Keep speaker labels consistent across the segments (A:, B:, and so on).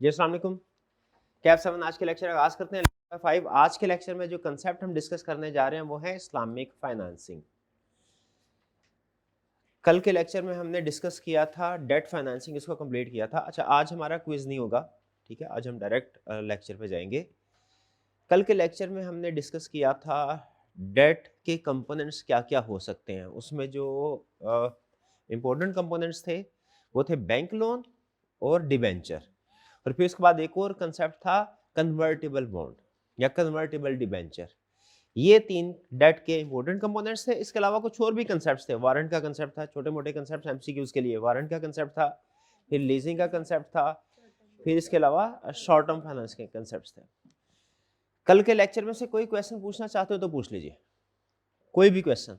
A: जी अस्सलाम वालेकुम। कैफ 7 आज के लेक्चर आगाज करते हैं। 5 आज के लेक्चर में जो कंसेप्ट हम डिस्कस करने जा रहे हैं वो है इस्लामिक फाइनेंसिंग। कल के लेक्चर में हमने डिस्कस किया था डेट फाइनेंसिंग, इसको कंप्लीट किया था। अच्छा, आज हमारा क्विज नहीं होगा, ठीक है, आज हम डायरेक्ट लेक्चर पे जाएंगे। कल के लेक्चर में हमने डिस्कस किया था डेट के कंपोनेंट्स क्या क्या हो सकते हैं। उसमें जो इम्पोर्टेंट कंपोनेंट्स थे वो थे बैंक लोन और डिबेंचर, और फिर उसके बाद एक और कंसेप्ट था कन्वर्टेबल बॉन्ड या कन्वर्टेबल डिबेंचर। ये 3 डेट के इंपॉर्टेंट कंपोनेंट्स थे। इसके अलावा कुछ और भी कंसेप्ट थे। वारंट का कंसेप्ट था, छोटे मोटे कंसेप्ट एमसीक्यूज के लिए वारंट का कंसेप्ट था, फिर लीजिंग का कंसेप्ट था, फिर इसके अलावा शॉर्ट टर्म फाइनेंस के कंसेप्ट थे। कल के लेक्चर में से कोई क्वेश्चन पूछना चाहते हो तो पूछ लीजिए, कोई भी क्वेश्चन।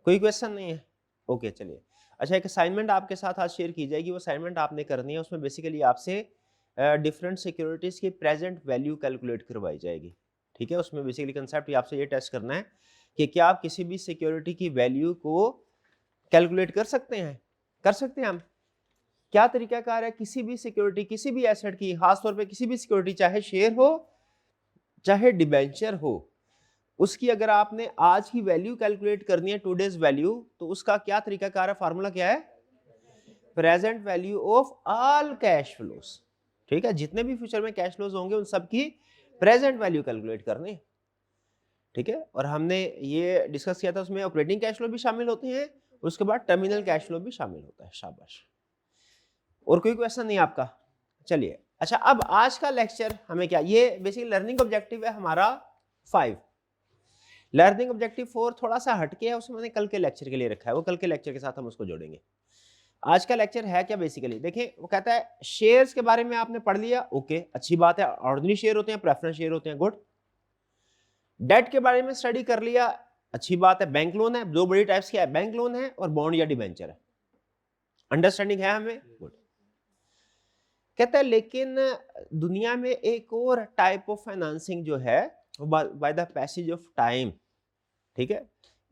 A: कोई क्वेश्चन नहीं है? ओके, चलिए। अच्छा, एक असाइनमेंट आपके साथ आज शेयर की जाएगी, वो असाइनमेंट आपने करनी है। उसमें बेसिकली आपसे डिफरेंट सिक्योरिटीज की प्रेजेंट वैल्यू कैलकुलेट करवाई जाएगी, ठीक है। उसमें बेसिकली कंसेप्ट आपसे ये टेस्ट करना है कि क्या आप किसी भी सिक्योरिटी की वैल्यू को कैलकुलेट कर सकते हैं। कर सकते हैं हम? क्या तरीकाकार है किसी भी सिक्योरिटी, किसी भी एसेट की, खासतौर पे किसी भी सिक्योरिटी, चाहे शेयर हो चाहे डिबेंचर हो, उसकी अगर आपने आज की वैल्यू कैलकुलेट करनी है, टुडेज वैल्यू, तो उसका क्या तरीकाकार है, फार्मूला क्या है? Present value of all cash flows, ठीक है। जितने भी फ्यूचर में कैश फ्लोज होंगे उन सब की प्रेजेंट वैल्यू कैलकुलेट करनी, ठीक है। और हमने ये डिस्कस किया था, उसमें ऑपरेटिंग कैश फ्लो भी शामिल होते हैं, उसके बाद टर्मिनल कैश फ्लो भी शामिल होता है। शाबाश। और कोई क्वेश्चन नहीं आपका? चलिए। अच्छा, अब आज का लेक्चर हमें क्या, ये बेसिकली लर्निंग ऑब्जेक्टिव है हमारा 5। लर्निंग ऑब्जेक्टिव 4 थोड़ा सा हटके है, उसमें मैंने कल के लेक्चर के लिए रखा है, वो कल के लेक्चर के साथ हम उसको जोड़ेंगे। आज का लेक्चर है क्या बेसिकली, देखिए वो कहता है शेयर्स के बारे में आपने पढ़ लिया, ओके, अच्छी बात है। ऑर्डिनरी शेयर होते हैं, प्रेफरेंस शेयर होते हैं, गुड। डेट के बारे में स्टडी कर लिया, अच्छी बात है। बैंक लोन है, दो बड़ी टाइप्स के है, बैंक लोन है और बॉन्ड या डिबेंचर है। अंडरस्टैंडिंग है हमें? गुड। कहता है लेकिन दुनिया में एक और टाइप ऑफ फाइनेंसिंग जो है by the passage of time, ठीक है,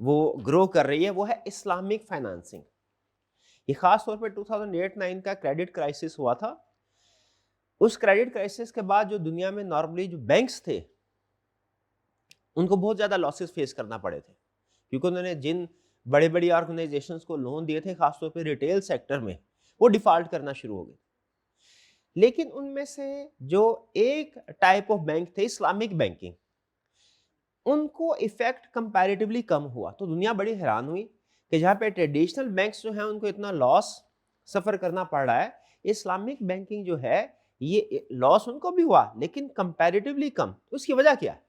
A: वो ग्रो कर रही है, वो है इस्लामिक फाइनेंसिंग। ये खास तौर पे 2008-9 का क्रेडिट क्राइसिस हुआ था। उस क्रेडिट क्राइसिस के बाद जो दुनिया में नॉर्मली जो बैंक्स थे उनको बहुत ज्यादा लॉसेस फेस करना पड़े थे, क्योंकि उन्होंने जिन बड़े बड़ी ऑर्गेनाइजेशंस को लोन दिए थे, खासतौर पे रिटेल सेक्टर में, वो डिफॉल्ट करना शुरू हो गए। लेकिन उनमें से जो एक टाइप ऑफ बैंक थे, इस्लामिक बैंकिंग, उनको इफेक्ट कंपैरेटिवली कम हुआ। तो दुनिया बड़ी हैरान हुई कि जहाँ पे ट्रेडिशनल बैंक्स जो हैं उनको इतना लॉस सफर करना पड़ रहा है, इस्लामिक बैंकिंग जो है ये लॉस उनको भी हुआ लेकिन कंपैरेटिवली कम। तो उसकी वजह क्या है,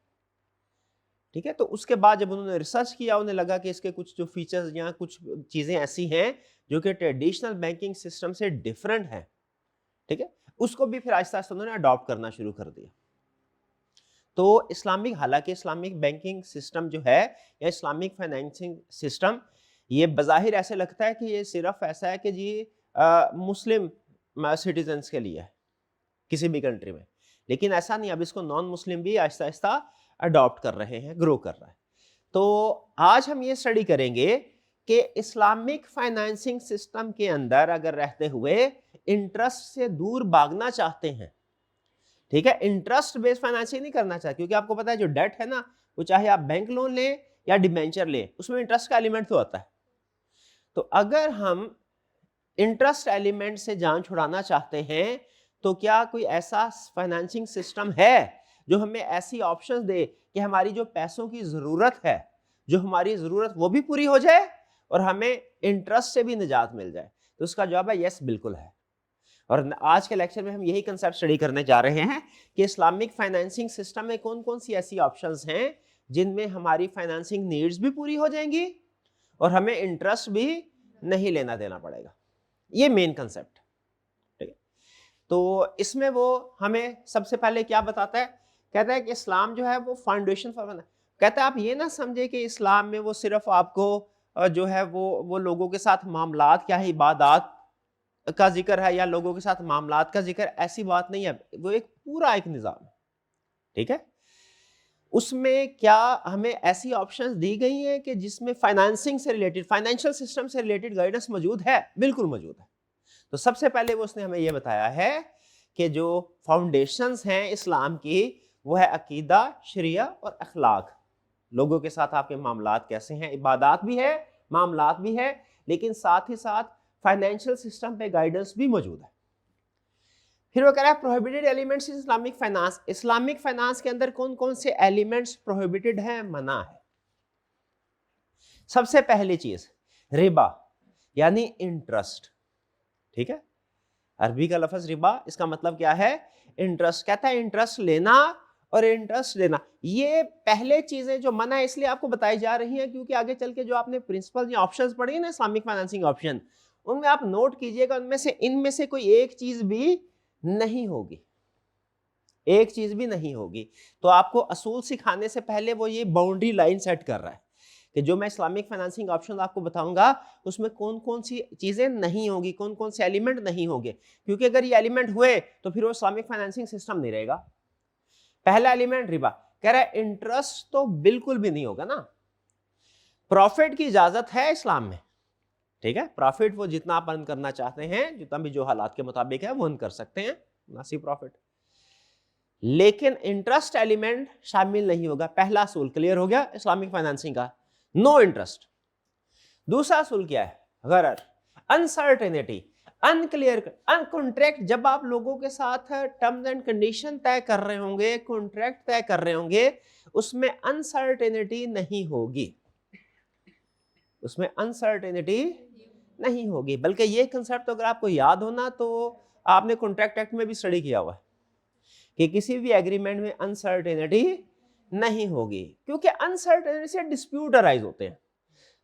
A: ठीक है। तो उसके बाद जब उन्होंने रिसर्च किया, उन्हें लगा कि इसके कुछ जो फीचर्स या कुछ चीजें ऐसी हैं जो कि ट्रेडिशनल बैंकिंग सिस्टम से डिफरेंट है, ठीक है। उसको भी फिर आहिस्ता आहिस्ता उन्होंने अडॉप्ट करना शुरू कर दिया। तो इस्लामिक, हालांकि इस्लामिक बैंकिंग सिस्टम जो है या इस्लामिक फाइनेंसिंग सिस्टम, ये बज़ाहिर ऐसे लगता है कि ये सिर्फ ऐसा है कि जी मुस्लिम सिटीजन्स के लिए है किसी भी कंट्री में, लेकिन ऐसा नहीं। अब इसको नॉन मुस्लिम भी आहिस्ता आहिस्ता अडॉप्ट कर रहे हैं, ग्रो कर रहा है। तो आज हम ये स्टडी करेंगे कि इस्लामिक फाइनेंसिंग सिस्टम के अंदर अगर रहते हुए इंटरेस्ट से दूर भागना चाहते हैं, ठीक है, इंटरेस्ट बेस्ड फाइनेंसिंग नहीं करना चाहिए, क्योंकि आपको पता है जो डेट है ना, वो चाहे आप बैंक लोन लें या डिबेंचर लें, उसमें इंटरेस्ट का एलिमेंट तो आता है। तो अगर हम इंटरेस्ट एलिमेंट से जान छुड़ाना चाहते हैं तो क्या कोई ऐसा फाइनेंसिंग सिस्टम है जो हमें ऐसी ऑप्शंस दे कि हमारी जो पैसों की जरूरत है, जो हमारी जरूरत वो भी पूरी हो जाए और हमें इंटरेस्ट से भी निजात मिल जाए? तो उसका जवाब है यस, बिल्कुल है। और आज के लेक्चर में हम यही कंसेप्ट स्टडी करने जा रहे हैं कि इस्लामिक फाइनेंसिंग सिस्टम में कौन कौन सी ऐसी ऑप्शंस हैं जिनमें हमारी फाइनेंसिंग नीड्स भी पूरी हो जाएंगी और हमें इंटरेस्ट भी नहीं लेना देना पड़ेगा। ये मेन कंसेप्ट, ठीक है। तो इसमें वो हमें सबसे पहले क्या बताता है, कहता है कि इस्लाम जो है वो फाउंडेशन फॉर, कहता है आप ये ना समझे कि इस्लाम में वो सिर्फ आपको जो है वो लोगों के साथ मामलात, क्या है, इबादत का जिक्र है या लोगों के साथ मामलात का जिक्र, ऐसी बात नहीं है। वो एक पूरा एक निजाम है, ठीक है। उसमें क्या हमें ऐसी ऑप्शंस दी गई हैं कि जिसमें फाइनेंसिंग से रिलेटेड, फाइनेंशियल सिस्टम से रिलेटेड गाइडेंस मौजूद है? बिल्कुल मौजूद है। तो सबसे पहले वो उसने हमें यह बताया है कि जो फाउंडेशंस हैं इस्लाम की वो है अकीदा, शरिया और अखलाक। लोगों के साथ आपके मामलात कैसे हैं, इबादत भी है, मामलात भी है, लेकिन साथ ही साथ फाइनेंशियल सिस्टम पे गाइडेंस भी मौजूद है। फिर वो कह रहा है prohibited elements in Islamic finance. Islamic finance के अंदर कौन कौन से एलिमेंट्स प्रोहिबिटेड हैं, मना है। सबसे पहली चीज रिबा यानी इंटरेस्ट। ठीक है, अरबी का लफ्ज रिबा, इसका मतलब क्या है, इंटरेस्ट। कहता है इंटरेस्ट लेना और इंटरेस्ट देना, ये पहले चीजें जो मना है इसलिए आपको बताई जा रही हैं क्योंकि आगे चल के जो आपने प्रिंसिपल या ऑप्शंस पढ़े हैं ना इस्लामिक फाइनेंसिंग ऑप्शन, उनमें आप नोट कीजिएगा उनमें से इनमें से कोई एक चीज भी नहीं होगी, एक चीज भी नहीं होगी। तो आपको असूल सिखाने से पहले वो ये बाउंड्री लाइन सेट कर रहा है कि जो मैं इस्लामिक फाइनेंसिंग ऑप्शन आपको बताऊंगा उसमें कौन कौन सी चीजें नहीं होगी, कौन कौन से एलिमेंट नहीं होंगे, क्योंकि अगर ये एलिमेंट हुए तो फिर वो इस्लामिक फाइनेंसिंग सिस्टम नहीं रहेगा। पहला एलिमेंट रिबा, कह रहा है इंटरेस्ट तो बिल्कुल भी नहीं होगा ना। प्रॉफिट की इजाजत है इस्लाम में, ठीक है, प्रॉफिट वो जितना आप अर्न करना चाहते हैं, जितना भी जो हालात के मुताबिक है वो अर्न कर सकते हैं, मुनासिब प्रॉफिट, लेकिन इंटरेस्ट एलिमेंट शामिल नहीं होगा। पहला असूल क्लियर हो गया इस्लामिक फाइनेंसिंग का, नो इंटरेस्ट। दूसरा असूल क्या है, गरर, अनसर्टेनिटी, अनक्लियर, कॉन्ट्रैक्ट। जब आप लोगों के साथ टर्म्स एंड कंडीशन तय कर रहे होंगे, कॉन्ट्रैक्ट तय कर रहे होंगे, उसमें अनसर्टेनिटी नहीं होगी, उसमें अनसर्टेनिटी नहीं होगी। बल्कि ये कंसेप्ट अगर आपको याद हो ना तो आपने कॉन्ट्रैक्ट एक्ट में भी स्टडी किया हुआ है कि किसी भी एग्रीमेंट में अनसर्टेनिटी नहीं होगी, क्योंकि अनसर्टेनिटी से डिस्प्यूट अराइज होते हैं।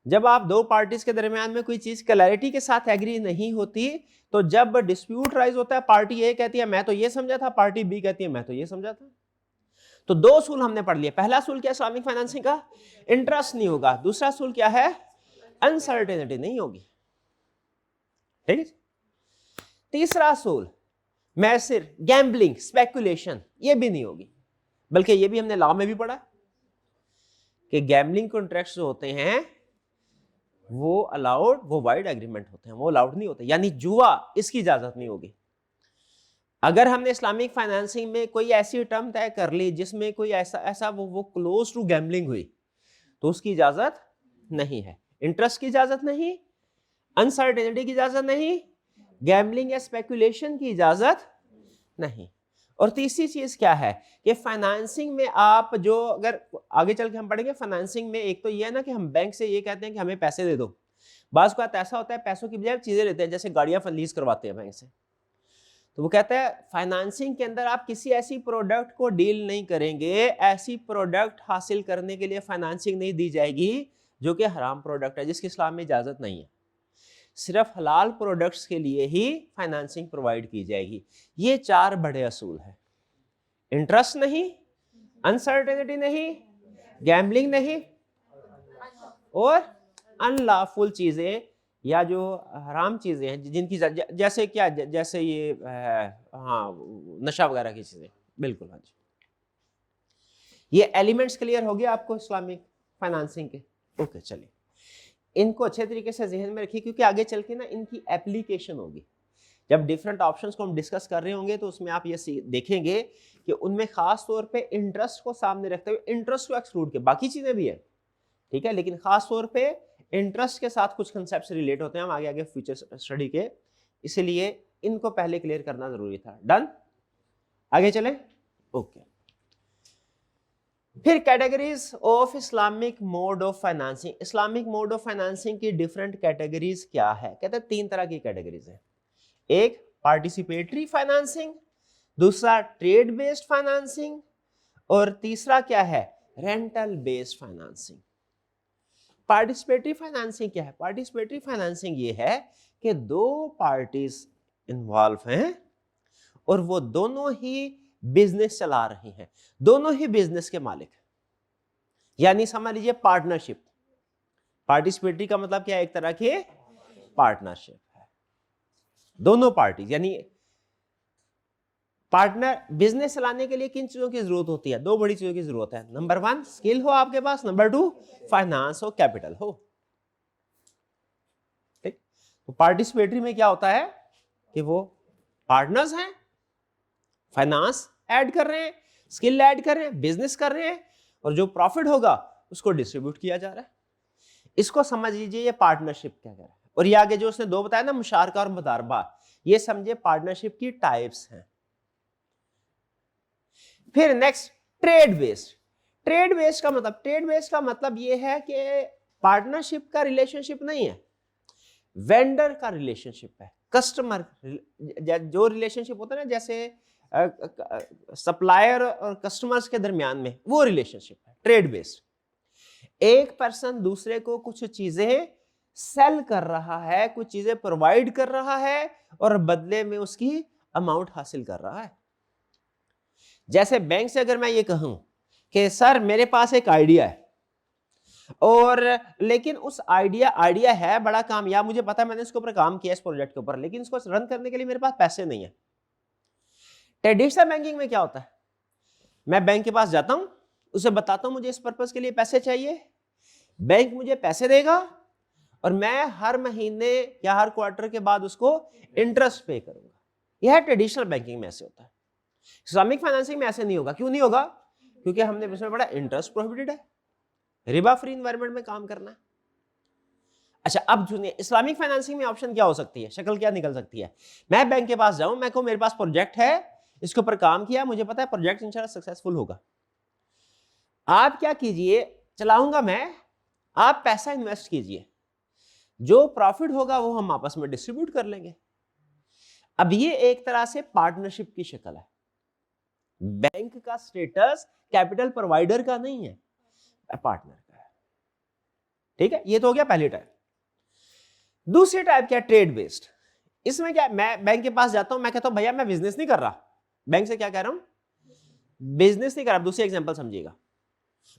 A: जब आप दो पार्टीज के दरमियान में कोई चीज क्लैरिटी के साथ एग्री नहीं होती, तो जब डिस्प्यूट राइज होता है, पार्टी ए कहती है मैं तो ये समझा था, पार्टी बी कहती है मैं तो ये समझा था। तो दो असूल हमने पढ़ लिया। पहला असूल क्या है इस्लामिक फाइनेंसिंग का, इंटरेस्ट नहीं होगा। दूसरा असूल क्या है, अनसर्टेनिटी नहीं होगी, ठीक है। तीसरा असूल मैसिर, गैम्बलिंग, स्पेकुलेशन, ये भी नहीं होगी। बल्कि ये भी हमने लॉ में भी पढ़ा कि गैम्बलिंग कॉन्ट्रैक्ट्स जो होते हैं वो अलाउड, वो वाइड एग्रीमेंट होते हैं, वो अलाउड नहीं होते, यानी जुआ, इसकी इजाजत नहीं होगी। अगर हमने इस्लामिक फाइनेंसिंग में कोई ऐसी टर्म तय कर ली जिसमें कोई ऐसा वो क्लोज टू गैम्बलिंग हुई, तो उसकी इजाजत नहीं है। इंटरेस्ट की इजाजत नहीं, अनसर्टेनिटी की इजाजत नहीं, गैम्बलिंग या स्पेकुलेशन की इजाजत नहीं। और तीसरी चीज क्या है कि फाइनेंसिंग में आप जो, अगर आगे चल के हम पढ़ेंगे फाइनेंसिंग में, एक तो ये है ना कि हम बैंक से ये कहते हैं कि हमें पैसे दे दो, बाज़ बात ऐसा होता है पैसों की बजाय चीजें लेते हैं, जैसे गाड़ियां लीज करवाते हैं बैंक से। तो वो कहता है फाइनेंसिंग के अंदर आप किसी ऐसी प्रोडक्ट को डील नहीं करेंगे, ऐसी प्रोडक्ट हासिल करने के लिए फाइनेंसिंग नहीं दी जाएगी जो कि हराम प्रोडक्ट है, जिसकी इस्लाम में इजाजत नहीं है। सिर्फ हलाल प्रोडक्ट्स के लिए ही फाइनेंसिंग प्रोवाइड की जाएगी। ये चार बड़े असूल हैं, इंटरेस्ट नहीं, अनसर्टेनिटी नहीं, गैम्बलिंग नहीं, और अनलॉफुल चीजें या जो हराम चीजें हैं जिनकी जैसे क्या, जैसे ये हाँ नशा वगैरह की चीजें, बिल्कुल। हाँ जी, ये एलिमेंट्स क्लियर हो गया आपको इस्लामिक फाइनेंसिंग के। ओके, चलिए इनको अच्छे तरीके से जहन में रखिए, क्योंकि आगे चल के ना इनकी एप्लीकेशन होगी। जब डिफरेंट ऑप्शंस को हम डिस्कस कर रहे होंगे तो उसमें आप ये देखेंगे कि उनमें खास तौर पे इंटरेस्ट को सामने रखते हुए, इंटरेस्ट को एक्सक्लूड के, बाकी चीजें भी है ठीक है, लेकिन खास तौर पे इंटरेस्ट के साथ कुछ कंसेप्ट रिलेट होते हैं हम आगे आगे फ्यूचर स्टडी के, इसलिए इनको पहले क्लियर करना जरूरी था। डन, आगे चले। ओके, फिर categories of Islamic mode of financing. Islamic mode of financing की डिफरेंट कैटेगरीज क्या है, कहते हैं तीन तरह की कैटेगरीज है। एक पार्टिसिपेटरी फाइनेंसिंग, दूसरा ट्रेड बेस्ड फाइनेंसिंग, और तीसरा क्या है, rental based financing. Participatory financing क्या है, पार्टिसिपेटरी फाइनेंसिंग ये है कि दो पार्टीज इन्वॉल्व हैं और वो दोनों ही बिजनेस चला रही हैं, दोनों ही बिजनेस के मालिक, यानी समझ लीजिए पार्टनरशिप। पार्टिसिपेटरी का मतलब क्या है, एक तरह के पार्टनरशिप है, दोनों पार्टी, यानी पार्टनर। बिजनेस चलाने के लिए किन चीजों की जरूरत होती है, दो बड़ी चीजों की जरूरत है। नंबर वन, स्किल हो आपके पास, नंबर टू, फाइनेंस हो, कैपिटल हो, ठीक। तो पार्टिसिपेटरी में क्या होता है कि वो पार्टनर्स हैं फाइनेंस ऐड कर रहे हैं, स्किल ऐड कर रहे हैं, बिजनेस कर रहे हैं, और जो प्रॉफिट होगा उसको डिस्ट्रीब्यूट किया जा रहा है। इसको समझ लीजिए ये पार्टनरशिप क्या है। और ये आगे जो उसने दो बताया ना, मुशारका और मुदारबा, ये समझे पार्टनरशिप की टाइप्स हैं। फिर next trade based. Trade based का मतलब ये है कि पार्टनरशिप का रिलेशनशिप नहीं है, वेंडर का रिलेशनशिप है, कस्टमर जो रिलेशनशिप होता है ना, जैसे सप्लायर और कस्टमर्स के दरमियान में, वो रिलेशनशिप है ट्रेड बेस्ड। एक पर्सन दूसरे को कुछ चीजें सेल कर रहा है, कुछ चीजें प्रोवाइड कर रहा है और बदले में उसकी अमाउंट हासिल कर रहा है। जैसे बैंक से अगर मैं ये कहूं कि सर मेरे पास एक आइडिया है, और लेकिन उस आइडिया है बड़ा कामयाब, मुझे पता है मैंने इसके ऊपर काम किया इस प्रोजेक्ट के ऊपर, लेकिन इसको रन करने के लिए मेरे पास पैसे नहीं है। ट्रेडिशनल बैंकिंग में क्या होता है, मैं बैंक के पास जाता हूं, उसे बताता हूं मुझे इस पर्पस के लिए पैसे चाहिए, बैंक मुझे पैसे देगा और मैं हर महीने या हर क्वार्टर के बाद उसको इंटरेस्ट पे करूंगा। यह ट्रेडिशनल बैंकिंग में ऐसे होता है। इस्लामिक फाइनेंसिंग में ऐसे नहीं होगा। क्यों नहीं होगा? क्योंकि हमने इसमें पढ़ा इंटरेस्ट प्रोहिबिटेड है, रिबा फ्री एनवायरनमेंट में काम करना है। अच्छा, अब सुनिए, इस्लामिक फाइनेंसिंग में ऑप्शन क्या हो सकती है, शक्ल क्या निकल सकती है। मैं बैंक के पास जाऊं, मैं कहूं मेरे पास प्रोजेक्ट है, इसके ऊपर काम किया, मुझे पता है प्रोजेक्ट इंशाल्लाह सक्सेसफुल होगा। आप क्या कीजिए, चलाऊंगा मैं, आप पैसा इन्वेस्ट कीजिए, जो प्रॉफिट होगा वो हम आपस में डिस्ट्रीब्यूट कर लेंगे। अब ये एक तरह से पार्टनरशिप की शक्ल है। बैंक का स्टेटस कैपिटल प्रोवाइडर का नहीं है, पार्टनर का है। ठीक है, ये तो हो गया पहली टाइप। दूसरी टाइप क्या, ट्रेड बेस्ड। इसमें क्या, मैं बैंक के पास जाता हूं, मैं कहता हूं भैया मैं बिजनेस नहीं कर रहा, बैंक से क्या कह रहा हूं, बिजनेस नहीं कर रहा। दूसरी एग्जांपल समझिएगा,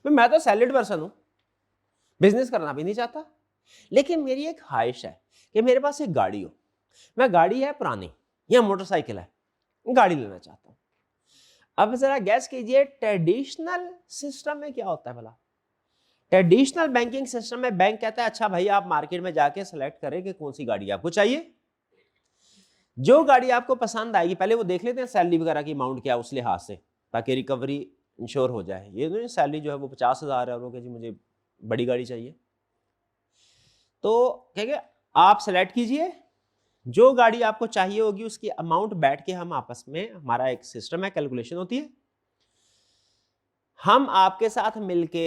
A: मैं तो सैलरीड पर्सन हूं, बिजनेस करना भी नहीं चाहता, लेकिन मेरी एक ख्वाहिश है कि मेरे पास एक गाड़ी हो, मैं गाड़ी है पुरानी या मोटरसाइकिल है, गाड़ी लेना चाहता हूं। अब जरा गैस कीजिए, ट्रेडिशनल सिस्टम में क्या होता है भला। ट्रेडिशनल बैंकिंग सिस्टम में बैंक कहता है अच्छा भाई आप मार्केट में जाके सेलेक्ट करें कि कौन सी गाड़ी आपको चाहिए, जो गाड़ी आपको पसंद आएगी, पहले वो देख लेते हैं सैलरी वगैरह की अमाउंट क्या उस लिहाज से, ताकि रिकवरी इंश्योर हो जाए। ये नहीं सैलरी जो है वो 50,000 है और वो कहे जी मुझे बड़ी गाड़ी चाहिए, तो कहेंगे आप सेलेक्ट कीजिए, जो गाड़ी आपको चाहिए होगी उसकी अमाउंट बैठ के हम आपस में, हमारा एक सिस्टम है, कैलकुलेशन होती है, हम आपके साथ मिलके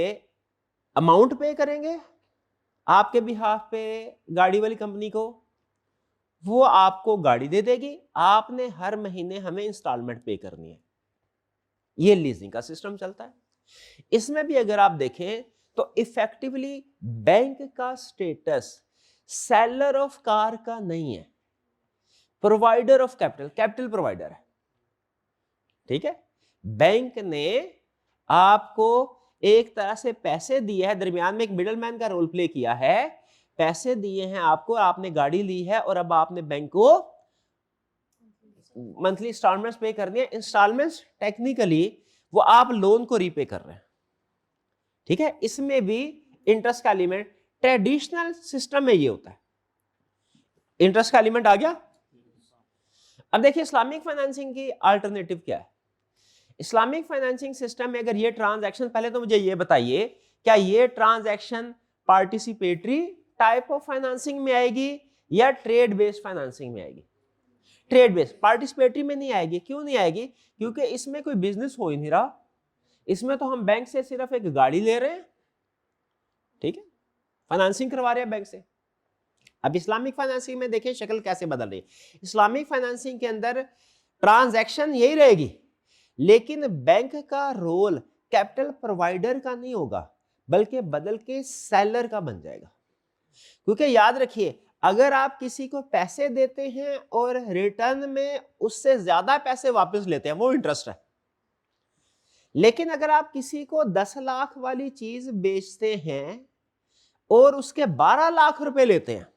A: अमाउंट पे करेंगे, आपके बिहाफ पे गाड़ी वाली कंपनी को, वो आपको गाड़ी दे देगी, आपने हर महीने हमें इंस्टॉलमेंट पे करनी है। ये लीजिंग का सिस्टम चलता है। इसमें भी अगर आप देखें तो इफेक्टिवली बैंक का स्टेटस सेलर ऑफ कार का नहीं है, provider of capital, capital provider है। ठीक है, बैंक ने आपको एक तरह से पैसे दिए हैं, दरमियान में एक मिडलमैन का रोल प्ले किया है, पैसे दिए हैं आपको, आपने गाड़ी ली है और अब आपने बैंक को मंथली इंस्टॉलमेंट्स पे करनी है। इंस्टॉलमेंट्स टेक्निकली वो आप लोन को रीपे कर रहे हैं। ठीक है, इसमें भी इंटरेस्ट का एलिमेंट, ट्रेडिशनल सिस्टम में ये होता है, इंटरेस्ट का एलिमेंट आ गया। अब देखिए इस्लामिक फाइनेंसिंग की अल्टरनेटिव क्या है। इस्लामिक फाइनेंसिंग सिस्टम में अगर ये ट्रांजैक्शन, पहले तो मुझे ये बताइए क्या ये transaction participatory type of financing में आएगी या ट्रेड बेस्ड फाइनेंसिंग में आएगी? ट्रेड बेस्ड, पार्टिसिपेटरी में नहीं आएगी। क्यों नहीं आएगी? क्योंकि इसमें कोई बिजनेस हो ही नहीं रहा, इसमें तो हम बैंक से सिर्फ एक गाड़ी ले रहे हैं। ठीक है, फाइनेंसिंग करवा रहे हैं बैंक से। अब इस्लामिक फाइनेंसिंग में देखिए शक्ल कैसे बदल रही है। इस्लामिक फाइनेंसिंग के अंदर ट्रांजैक्शन यही रहेगी, लेकिन बैंक का रोल कैपिटल प्रोवाइडर का नहीं होगा, बल्कि बदल के सेलर का बन जाएगा। क्योंकि याद रखिए, अगर आप किसी को पैसे देते हैं और रिटर्न में उससे ज्यादा पैसे वापस लेते हैं, वो इंटरेस्ट है। लेकिन अगर आप किसी को 10 लाख वाली चीज बेचते हैं और उसके 12 लाख रुपए लेते हैं,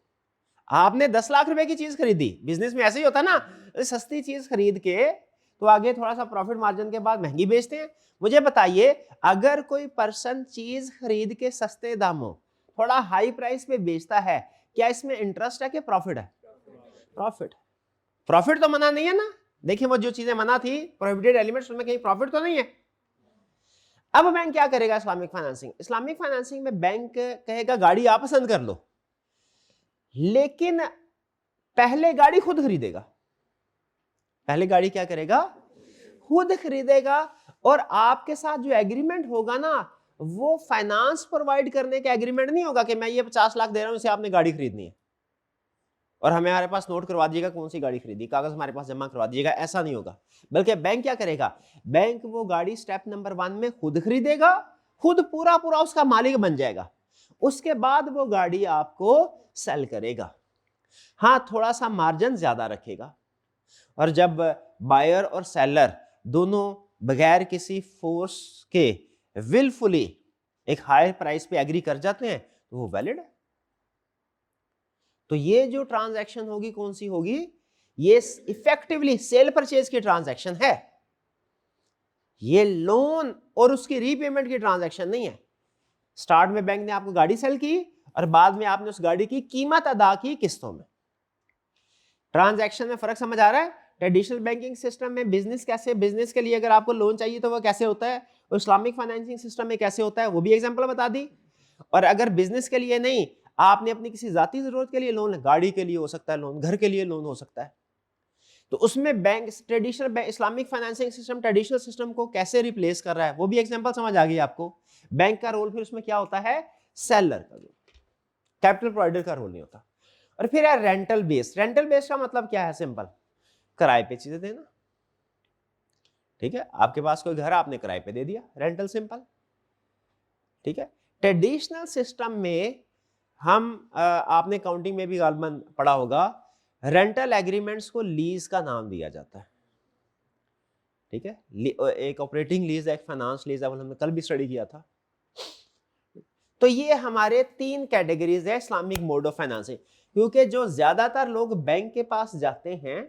A: आपने 10 लाख रुपए की चीज खरीदी, बिजनेस में ऐसे ही होता है ना, सस्ती चीज खरीद के तो आगे थोड़ा सा प्रॉफिट मार्जिन के बाद महंगी बेचते हैं। मुझे बताइए, अगर कोई पर्सन चीज खरीद के सस्ते दामों थोड़ा हाई प्राइस पे बेचता है, क्या इसमें इंटरेस्ट है कि प्रॉफिट है? प्रॉफिट। प्रॉफिट तो मना नहीं है ना, देखिए वो जो चीजें मना थी प्रोहिबिटेड एलिमेंट्स, उनमें कहीं प्रॉफिट तो नहीं है। अब बैंक क्या करेगा इस्लामिक फाइनेंसिंग, इस्लामिक फाइनेंसिंग में बैंक कहेगा गाड़ी आप पसंद कर लो, लेकिन पहले गाड़ी खुद खरीदेगा। पहले गाड़ी क्या करेगा, खुद खरीदेगा, और आपके साथ जो एग्रीमेंट होगा ना वो फाइनेंस प्रोवाइड करने का एग्रीमेंट नहीं होगा कि मैं ये 50 लाख दे रहा हूं इसे आपने गाड़ी खरीदनी है और हमारे पास नोट करवा दीजिएगा कौन सी गाड़ी खरीदी, कागज हमारे पास जमा करवा दीजिएगा, ऐसा नहीं होगा। बल्कि बैंक क्या करेगा, बैंक वो गाड़ी स्टेप नंबर 1 में खुद खरीदेगा, खुद पूरा पूरा उसका मालिक बन जाएगा, उसके बाद वो गाड़ी आपको सेल करेगा। हाँ, थोड़ा सा मार्जिन ज्यादा रखेगा, और जब बायर और सेलर दोनों बगैर किसी फोर्स के विलफुली एक हायर प्राइस पे एग्री कर जाते हैं तो वो वैलिड है। तो ये जो ट्रांजैक्शन होगी कौन सी होगी, ये इफेक्टिवली सेल परचेज की ट्रांजैक्शन है, ये लोन और उसकी रीपेमेंट की ट्रांजैक्शन नहीं है। स्टार्ट में बैंक ने आपको गाड़ी सेल की और बाद में आपने उस गाड़ी की कीमत अदा की किस्तों में। ट्रांजैक्शन में फर्क समझ आ रहा है। ट्रेडिशनल बैंकिंग सिस्टम में बिजनेस कैसे, बिजनेस के लिए अगर आपको लोन चाहिए तो वो कैसे होता है, और इस्लामिक फाइनेंसिंग सिस्टम में कैसे होता है, वो भी एग्जांपल बता दी। और अगर बिजनेस के लिए नहीं, आपने अपनी किसी जाती जरूरत के लिए लोन, गाड़ी के लिए हो सकता है लोन, घर के लिए लोन हो सकता है, तो उसमें bank traditional Islamic financing system traditional system को कैसे रिप्लेस कर रहा है, वो भी एग्जांपल समझ आ गई आपको। बैंक का रोल फिर उसमें क्या होता है, सेलर का रोल, कैपिटल प्रोवाइडर का रोल नहीं होता। और फिर है रेंटल बेस। रेंटल बेस का मतलब क्या है, सिंपल, किराए पे चीजें देना। ठीक है, आपके पास कोई घर, आपने किराए पे दे दिया, रेंटल, सिंपल। ठीक है, ट्रेडिशनल सिस्टम में हम आपने काउंटिंग में भी गालबन पढ़ा होगा, रेंटल एग्रीमेंट्स को लीज का नाम दिया जाता है। ठीक है, एक ऑपरेटिंग लीज है, एक फाइनेंस लीज है, हमने कल भी स्टडी किया था। तो ये हमारे 3 कैटेगरीज है इस्लामिक मोड ऑफ फाइनेंसिंग, क्योंकि जो ज्यादातर लोग बैंक के पास जाते हैं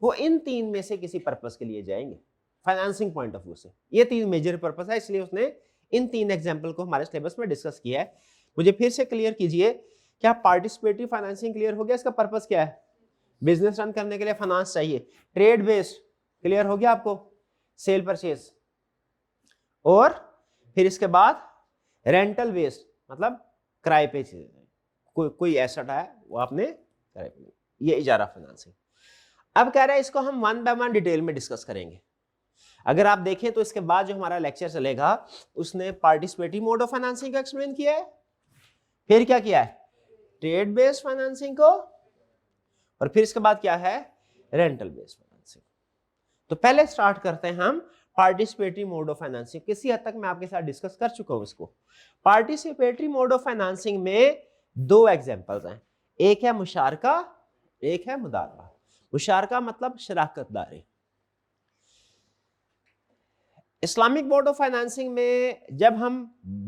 A: वो इन 3 में से किसी पर्पस के लिए जाएंगे फाइनेंसिंग पॉइंट ऑफ व्यू से। ये 3 मेजर पर्पस है, इसलिए उसने इन 3 एग्जाम्पल को हमारे सिलेबस में डिस्कस किया है। मुझे फिर से क्लियर कीजिए, क्या पार्टिसिपेटरी फाइनेंसिंग क्लियर हो गया, इसका पर्पस क्या है, बिजनेस रन करने के लिए फाइनेंस चाहिए। ट्रेड बेस्ड क्लियर हो गया आपको, सेल परचेज। और फिर इसके बाद रेंटल बेस्ड मतलब किराए पे चीजें, कोई एसेट है वो आपने किराए पे, ये इजारा फाइनेंसिंग। अब कह रहा है इसको हम 1 बाय 1 डिटेल में डिस्कस करेंगे। अगर आप देखें तो इसके बाद जो हमारा लेक्चर चलेगा उसने पार्टिसिपेटरी मोड ऑफ फाइनेंसिंग को एक्सप्लेन किया है, फिर क्या किया है, ट्रेड बेस्ड फाइनेंसिंग को, और फिर इसके बाद क्या है, रेंटल बेस्ड फाइनेंसिंग। तो पहले स्टार्ट करते हैं हम पार्टिसिपेटरी मोड ऑफ फाइनेंसिंग। किसी हद तक मैं आपके साथ डिस्कस कर चुका हूं इसको। पार्टिसिपेटरी मोड ऑफ फाइनेंसिंग में 2 एग्जांपल्स हैं, एक है मुशारका, एक है मुदारबा। मुशारका मतलब शराकतदारी। इस्लामिक बोर्ड ऑफ फाइनेंसिंग में जब हम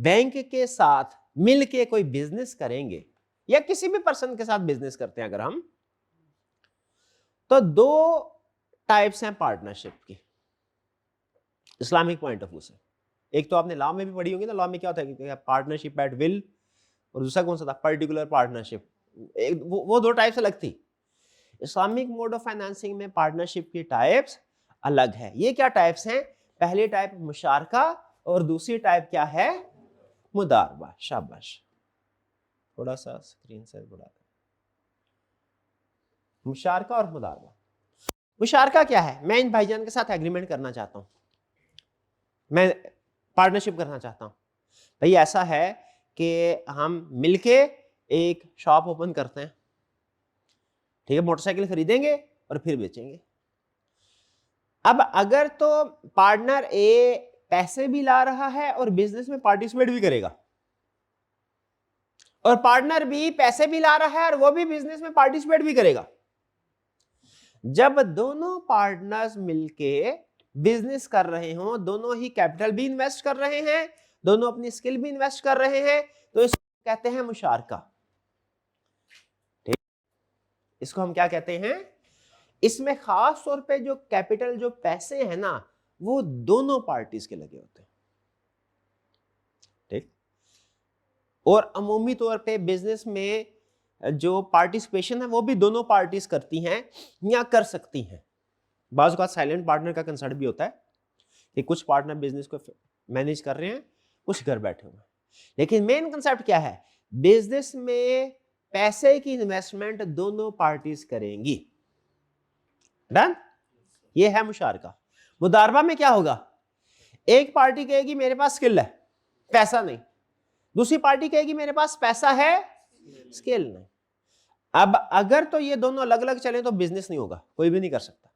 A: बैंक के साथ मिलके कोई बिजनेस करेंगे या किसी भी पर्सन के साथ बिजनेस करते हैं अगर हम, तो 2 टाइप्स हैं पार्टनरशिप की इस्लामिक पॉइंट ऑफ व्यू से। एक तो आपने लॉ में भी पढ़ी होगी ना, लॉ में क्या होता है, पार्टनरशिप एट विल, और दूसरा कौन सा था, पर्टिकुलर पार्टनरशिप। वो 2 टाइप्स अलग थी। इस्लामिक मोड ऑफ फाइनेंसिंग में पार्टनरशिप की टाइप्स अलग है। ये क्या टाइप्स हैं, पहली टाइप मुशारका और दूसरी टाइप क्या है, मुदारबा। शाबाश, थोड़ा सा स्क्रीन साइज बढ़ा दें। मुशारका और मुदारबा। मुशारका क्या है, मैं इन भाईजान के साथ एग्रीमेंट करना चाहता हूं, मैं पार्टनरशिप करना चाहता हूं। भाई ऐसा है कि हम मिलके एक शॉप ओपन करते हैं, ठीक है, मोटरसाइकिल खरीदेंगे और फिर बेचेंगे। अब अगर तो पार्टनर ए पैसे भी ला रहा है और बिजनेस में पार्टिसिपेट भी करेगा, और पार्टनर बी पैसे भी ला रहा है और वो भी बिजनेस में पार्टिसिपेट भी करेगा, जब दोनों पार्टनर्स मिलके बिजनेस कर रहे हो, दोनों ही कैपिटल भी इन्वेस्ट कर रहे हैं, दोनों अपनी स्किल भी इन्वेस्ट कर रहे हैं, तो इसको कहते हैं मुशारका। ठीक, इसको हम क्या कहते हैं, इसमें खास तौर पे जो कैपिटल, जो पैसे हैं ना, वो दोनों पार्टीज के लगे होते हैं। ठीक, और अमूमी तौर पे बिजनेस में जो पार्टिसिपेशन है वो भी दोनों पार्टीज करती हैं या कर सकती हैं। बाज़ का साइलेंट पार्टनर का कंसेप्ट भी होता है कि कुछ पार्टनर बिजनेस को मैनेज कर रहे हैं, कुछ घर बैठे हुए हैं। लेकिन मेन कंसेप्ट क्या है? बिजनेस में पैसे की इन्वेस्टमेंट दोनों पार्टीज करेंगी। डन? ये है मुशारका। मुदारबा में क्या होगा? एक पार्टी कहेगी मेरे पास स्किल है, पैसा नहीं। दूसरी पार्टी कहेगी मेरे पास पैसा है, स्किल नहीं। अब अगर तो ये दोनों अलग अलग चले तो बिजनेस नहीं होगा, कोई भी नहीं कर सकता।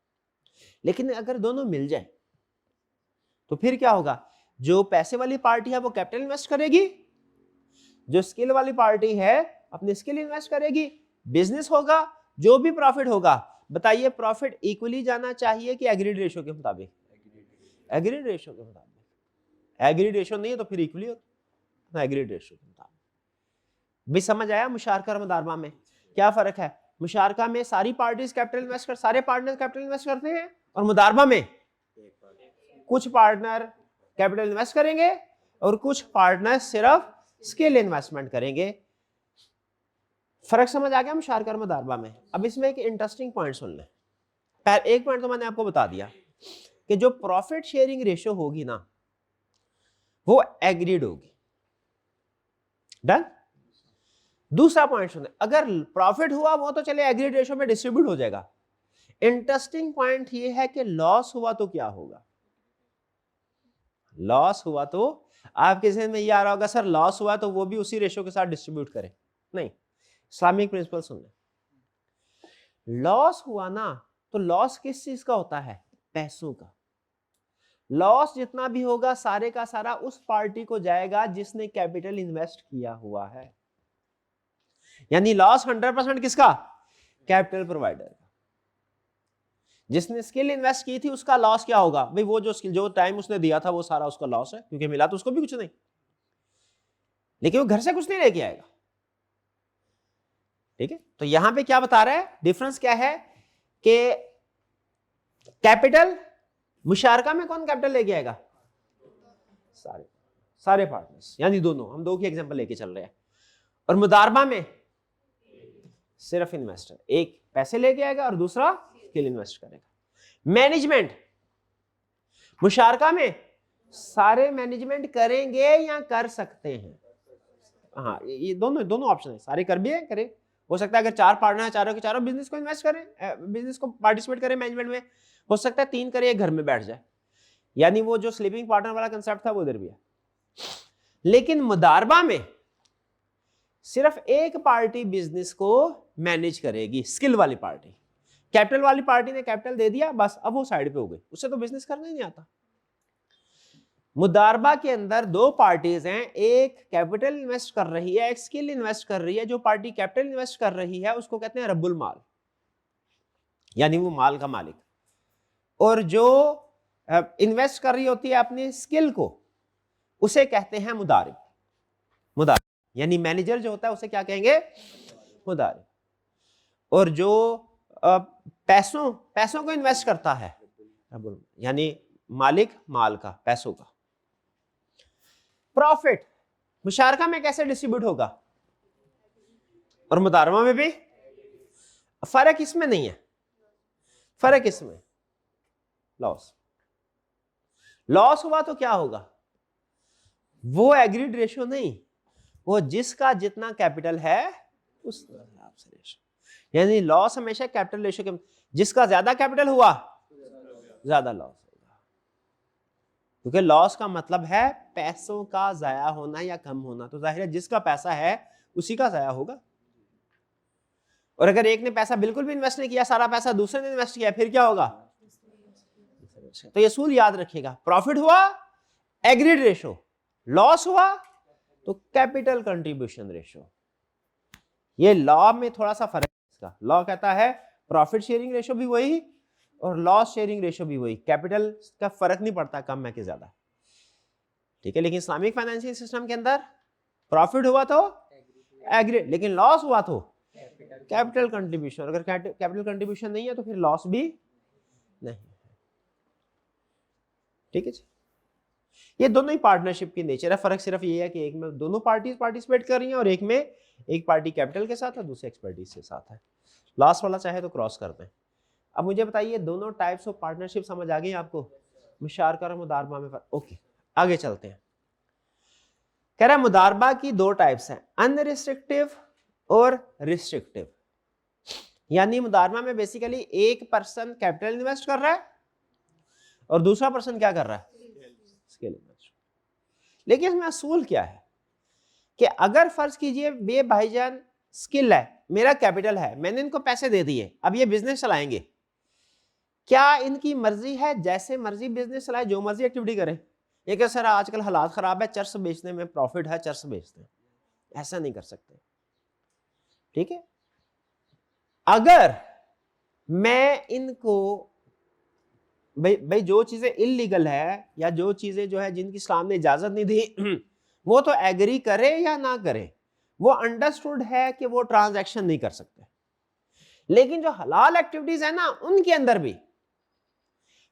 A: लेकिन अगर दोनों मिल जाए तो फिर क्या होगा? जो पैसे वाली पार्टी है वो कैपिटल इन्वेस्ट करेगी, जो स्किल वाली पार्टी है अपनी स्किल इन्वेस्ट करेगी, बिजनेस होगा। जो भी प्रॉफिट होगा, बताइए प्रॉफिट इक्वली जाना चाहिए कि एग्रीड रेशियो के मुताबिक? एग्रीड रेशियो के मुताबिक। एग्रीड रेशियो नहीं है तो फिर इक्वली होगा, एग्रीड रेशियो के मुताबिक। भी समझ आया मुशारका और मुदारबा में क्या फर्क है? मुशारका में सारी पार्टीज कैपिटल इन्वेस्ट कर, सारे पार्टनर कैपिटल इन्वेस्ट करते हैं, और मुदारबा में कुछ पार्टनर कैपिटल इन्वेस्ट करेंगे और कुछ पार्टनर सिर्फ स्किल इन्वेस्टमेंट करेंगे। फर्क समझ आ गया मुशारका और मुदारबा में? अब इसमें एक इंटरेस्टिंग पॉइंट सुन लें। एक पॉइंट तो मैंने आपको बता दिया कि जो प्रॉफिट शेयरिंग रेशियो होगी ना वो एग्रीड होगी। डन? दूसरा पॉइंट सुने, अगर प्रॉफिट हुआ वो तो चले एग्रीड रेशियो में डिस्ट्रीब्यूट हो जाएगा। इंटरेस्टिंग पॉइंट ये है कि लॉस हुआ तो क्या होगा? लॉस हुआ तो आपके जहन में ये आ रहा होगा सर लॉस हुआ तो वो भी उसी रेशियो के साथ डिस्ट्रीब्यूट करें। नहीं, इस्लामिक प्रिंसिपल सुन लें। लॉस हुआ ना तो लॉस किस चीज का होता है? पैसों का। लॉस जितना भी होगा सारे का सारा उस पार्टी को जाएगा जिसने कैपिटल इन्वेस्ट किया हुआ है। यानी लॉस 100% किसका? कैपिटल प्रोवाइडर का। जिसने स्किल इन्वेस्ट की थी उसका लॉस क्या होगा? भाई वो जो स्किल, जो टाइम उसने दिया था वो सारा उसका लॉस है, क्योंकि मिला तो उसको भी कुछ नहीं, लेकिन वो घर से कुछ नहीं लेके आएगा। ठीक है, तो यहां पे क्या बता रहा है? डिफरेंस क्या है कि कैपिटल मुशारका में कौन कैपिटल लेके आएगा? सारे पार्टनर्स, यानी दोनों, हम दो की एग्जांपल लेके चल रहे हैं। और मुदारबा में सिर्फ इन्वेस्टर, एक पैसे लेके आएगा और दूसरा स्किल इन्वेस्ट करेगा। मैनेजमेंट, मुशारका में सारे मैनेजमेंट करेंगे या कर सकते हैं? हाँ, ये दोनों ऑप्शन है, सारे कर भी है, करे। हो सकता है अगर 4 पार्टनर है, चारों के चारों बिजनेस को इन्वेस्ट करें, बिजनेस को पार्टिसिपेट करें मैनेजमेंट में। हो सकता है 3 करे, एक घर में बैठ जाए। यानी वो जो स्लीपिंग पार्टनर वाला कंसेप्ट था वो इधर भी है। लेकिन मुदारबा में सिर्फ एक पार्टी बिजनेस को मैनेज करेगी, स्किल वाली पार्टी। कैपिटल वाली पार्टी ने कैपिटल दे दिया, बस अब वो साइड पे हो गई, उससे तो बिजनेस करना ही नहीं आता। मुदारबा के अंदर 2 पार्टीज हैं, एक कैपिटल इन्वेस्ट कर रही है, एक स्किल इन्वेस्ट कर रही है। जो पार्टी कैपिटल इन्वेस्ट कर रही है उसको कहते हैं रब्बुल माल, यानी वो माल का मालिक। और जो इन्वेस्ट कर रही होती है अपनी स्किल को, उसे कहते हैं मुदारिब। मुदारिब यानी मैनेजर जो होता है उसे क्या कहेंगे? मुदारिब। और जो पैसों को इन्वेस्ट करता है, यानी मालिक माल का, पैसों का। प्रॉफिट मुशारका में कैसे डिस्ट्रीब्यूट होगा? और मुदारबा में भी? फर्क इसमें नहीं है, फर्क इसमें लॉस हुआ तो क्या होगा? वो एग्रीड रेशियो नहीं, वो जिसका जितना कैपिटल है उस हिसाब से रेशियो। यानी लॉस हमेशा कैपिटल रेशियो के, जिसका ज्यादा कैपिटल हुआ ज्यादा लॉस होगा, क्योंकि लॉस का मतलब है पैसों का जाया होना या कम होना। तो जाहिर है जिसका पैसा है उसी का जाया होगा। और अगर एक ने पैसा बिल्कुल भी इन्वेस्ट नहीं किया, सारा पैसा दूसरे ने इन्वेस्ट किया, फिर क्या होगा? तो ये असूल याद रखिएगा, प्रॉफिट हुआ एग्रीड रेशियो, लॉस हुआ तो कैपिटल कंट्रीब्यूशन रेशियो। ये लॉ में थोड़ा सा फर्क है इसका। लॉ कहता है प्रॉफिट शेयरिंग रेशियो भी वही और लॉस शेयरिंग रेशियो भी वही, कैपिटल का फर्क नहीं पड़ता कम है कि ज्यादा। ठीक है, लेकिन इस्लामिक फाइनेंशियल सिस्टम के अंदर प्रॉफिट हुआ तो एग्रीड, लेकिन लॉस हुआ तो कैपिटल कंट्रीब्यूशन। अगर कैपिटल कंट्रीब्यूशन नहीं है तो फिर लॉस भी नहीं। ठीक है जी, ये दोनों ही पार्टनरशिप की नेचर है। फर्क सिर्फ ये है कि एक में दोनों पार्टीज पार्टिसिपेट कर रही हैं और एक में एक पार्टी कैपिटल के साथ है, दूसरे एक्सपर्टीज के साथ है। लास्ट वाला चाहे तो क्रॉस कर दें। अब मुझे बताइए दोनों टाइप्स ऑफ पार्टनरशिप समझ आ गई आपको, मुशारका और मुदारबा में फर्क। ओके, आगे चलते हैं। कह रहा है मुदारबा की दो टाइप्स हैं, अनरिस्ट्रिक्टिव और रिस्ट्रिक्टिव। यानी मुदारबा में बेसिकली एक पर्सन कैपिटल इन्वेस्ट कर रहा है और दूसरा पर्सन क्या कर रहा है, स्किल इन्वेस्ट। लेकिन इसमें असूल क्या है कि अगर फर्ज कीजिए ये भाईजान स्किल है, मेरा कैपिटल है, मैंने इनको पैसे दे दिए, अब ये बिजनेस चलाएंगे, क्या इनकी मर्जी है जैसे मर्जी बिजनेस चलाए, जो मर्जी एक्टिविटी करे? ये क्या सर आजकल हालात खराब है, चर्स बेचने में प्रॉफिट है, चर्स बेचते हैं, ऐसा नहीं कर सकते। ठीक है, अगर मैं इनको भाई जो चीजें इलीगल है या जो चीजें जो है जिनकी इस्लाम ने इजाजत नहीं दी वो तो एग्री करे या ना करे, वो अंडरस्टूड है कि वो ट्रांजैक्शन नहीं कर सकते। लेकिन जो हलाल एक्टिविटीज है ना, उनके अंदर भी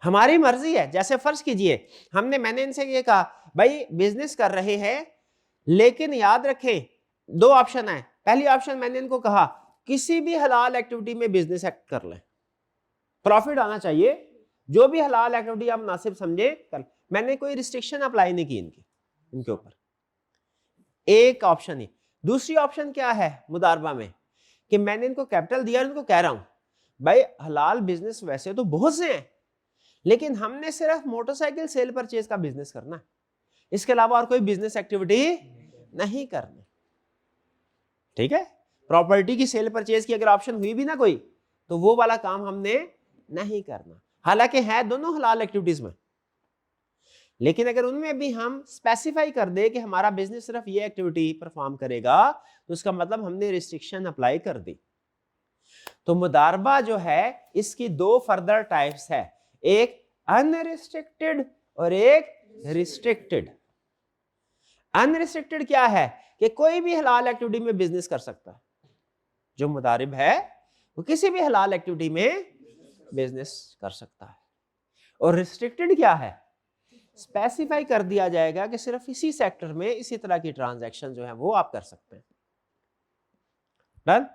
A: हमारी मर्जी है। जैसे फर्ज कीजिए मैंने इनसे ये कहा भाई बिजनेस कर रहे हैं, लेकिन याद रखें दो ऑप्शन है। पहली ऑप्शन मैंने इनको कहा किसी भी हलाल एक्टिविटी में बिजनेस एक्ट कर लें, प्रॉफिट आना चाहिए, जो भी हलाल एक्टिविटी आप मुनासिब समझे कर। मैंने कोई रिस्ट्रिक्शन अप्लाई नहीं की इनके ऊपर, एक ऑप्शन ही। दूसरी ऑप्शन क्या है मुदारबा में कि मैंने इनको कैपिटल दिया, इनको कह रहा हूं भाई हलाल बिजनेस वैसे तो बहुत से हैं, लेकिन हमने सिर्फ मोटरसाइकिल सेल परचेज का बिजनेस करना है, इसके अलावा और कोई बिजनेस एक्टिविटी नहीं करनी। ठीक है, प्रॉपर्टी की सेल परचेज की अगर ऑप्शन हुई भी ना कोई, तो वो वाला काम हमने नहीं करना। हालांकि है दोनों हलाल एक्टिविटीज में, लेकिन अगर उनमें भी हम स्पेसिफाई कर दे कि हमारा बिजनेस सिर्फ ये एक्टिविटी परफॉर्म करेगा, तो उसका मतलब हमने रिस्ट्रिक्शन अप्लाई कर दी। तो मुदारबा जो है इसकी दो फर्दर टाइप्स है, एक अनरिस्ट्रिक्टेड और एक रिस्ट्रिक्टेड। अनरिस्ट्रिक्टेड क्या है कि कोई भी हलाल एक्टिविटी में बिजनेस कर सकता है, जो मुदारिब है वो किसी भी हलाल एक्टिविटी में बिजनेस कर सकता है। और रिस्ट्रिक्टेड क्या है, स्पेसिफाई कर दिया जाएगा कि सिर्फ इसी सेक्टर में इसी तरह की ट्रांजैक्शन जो है वो आप कर सकते हैं। डन,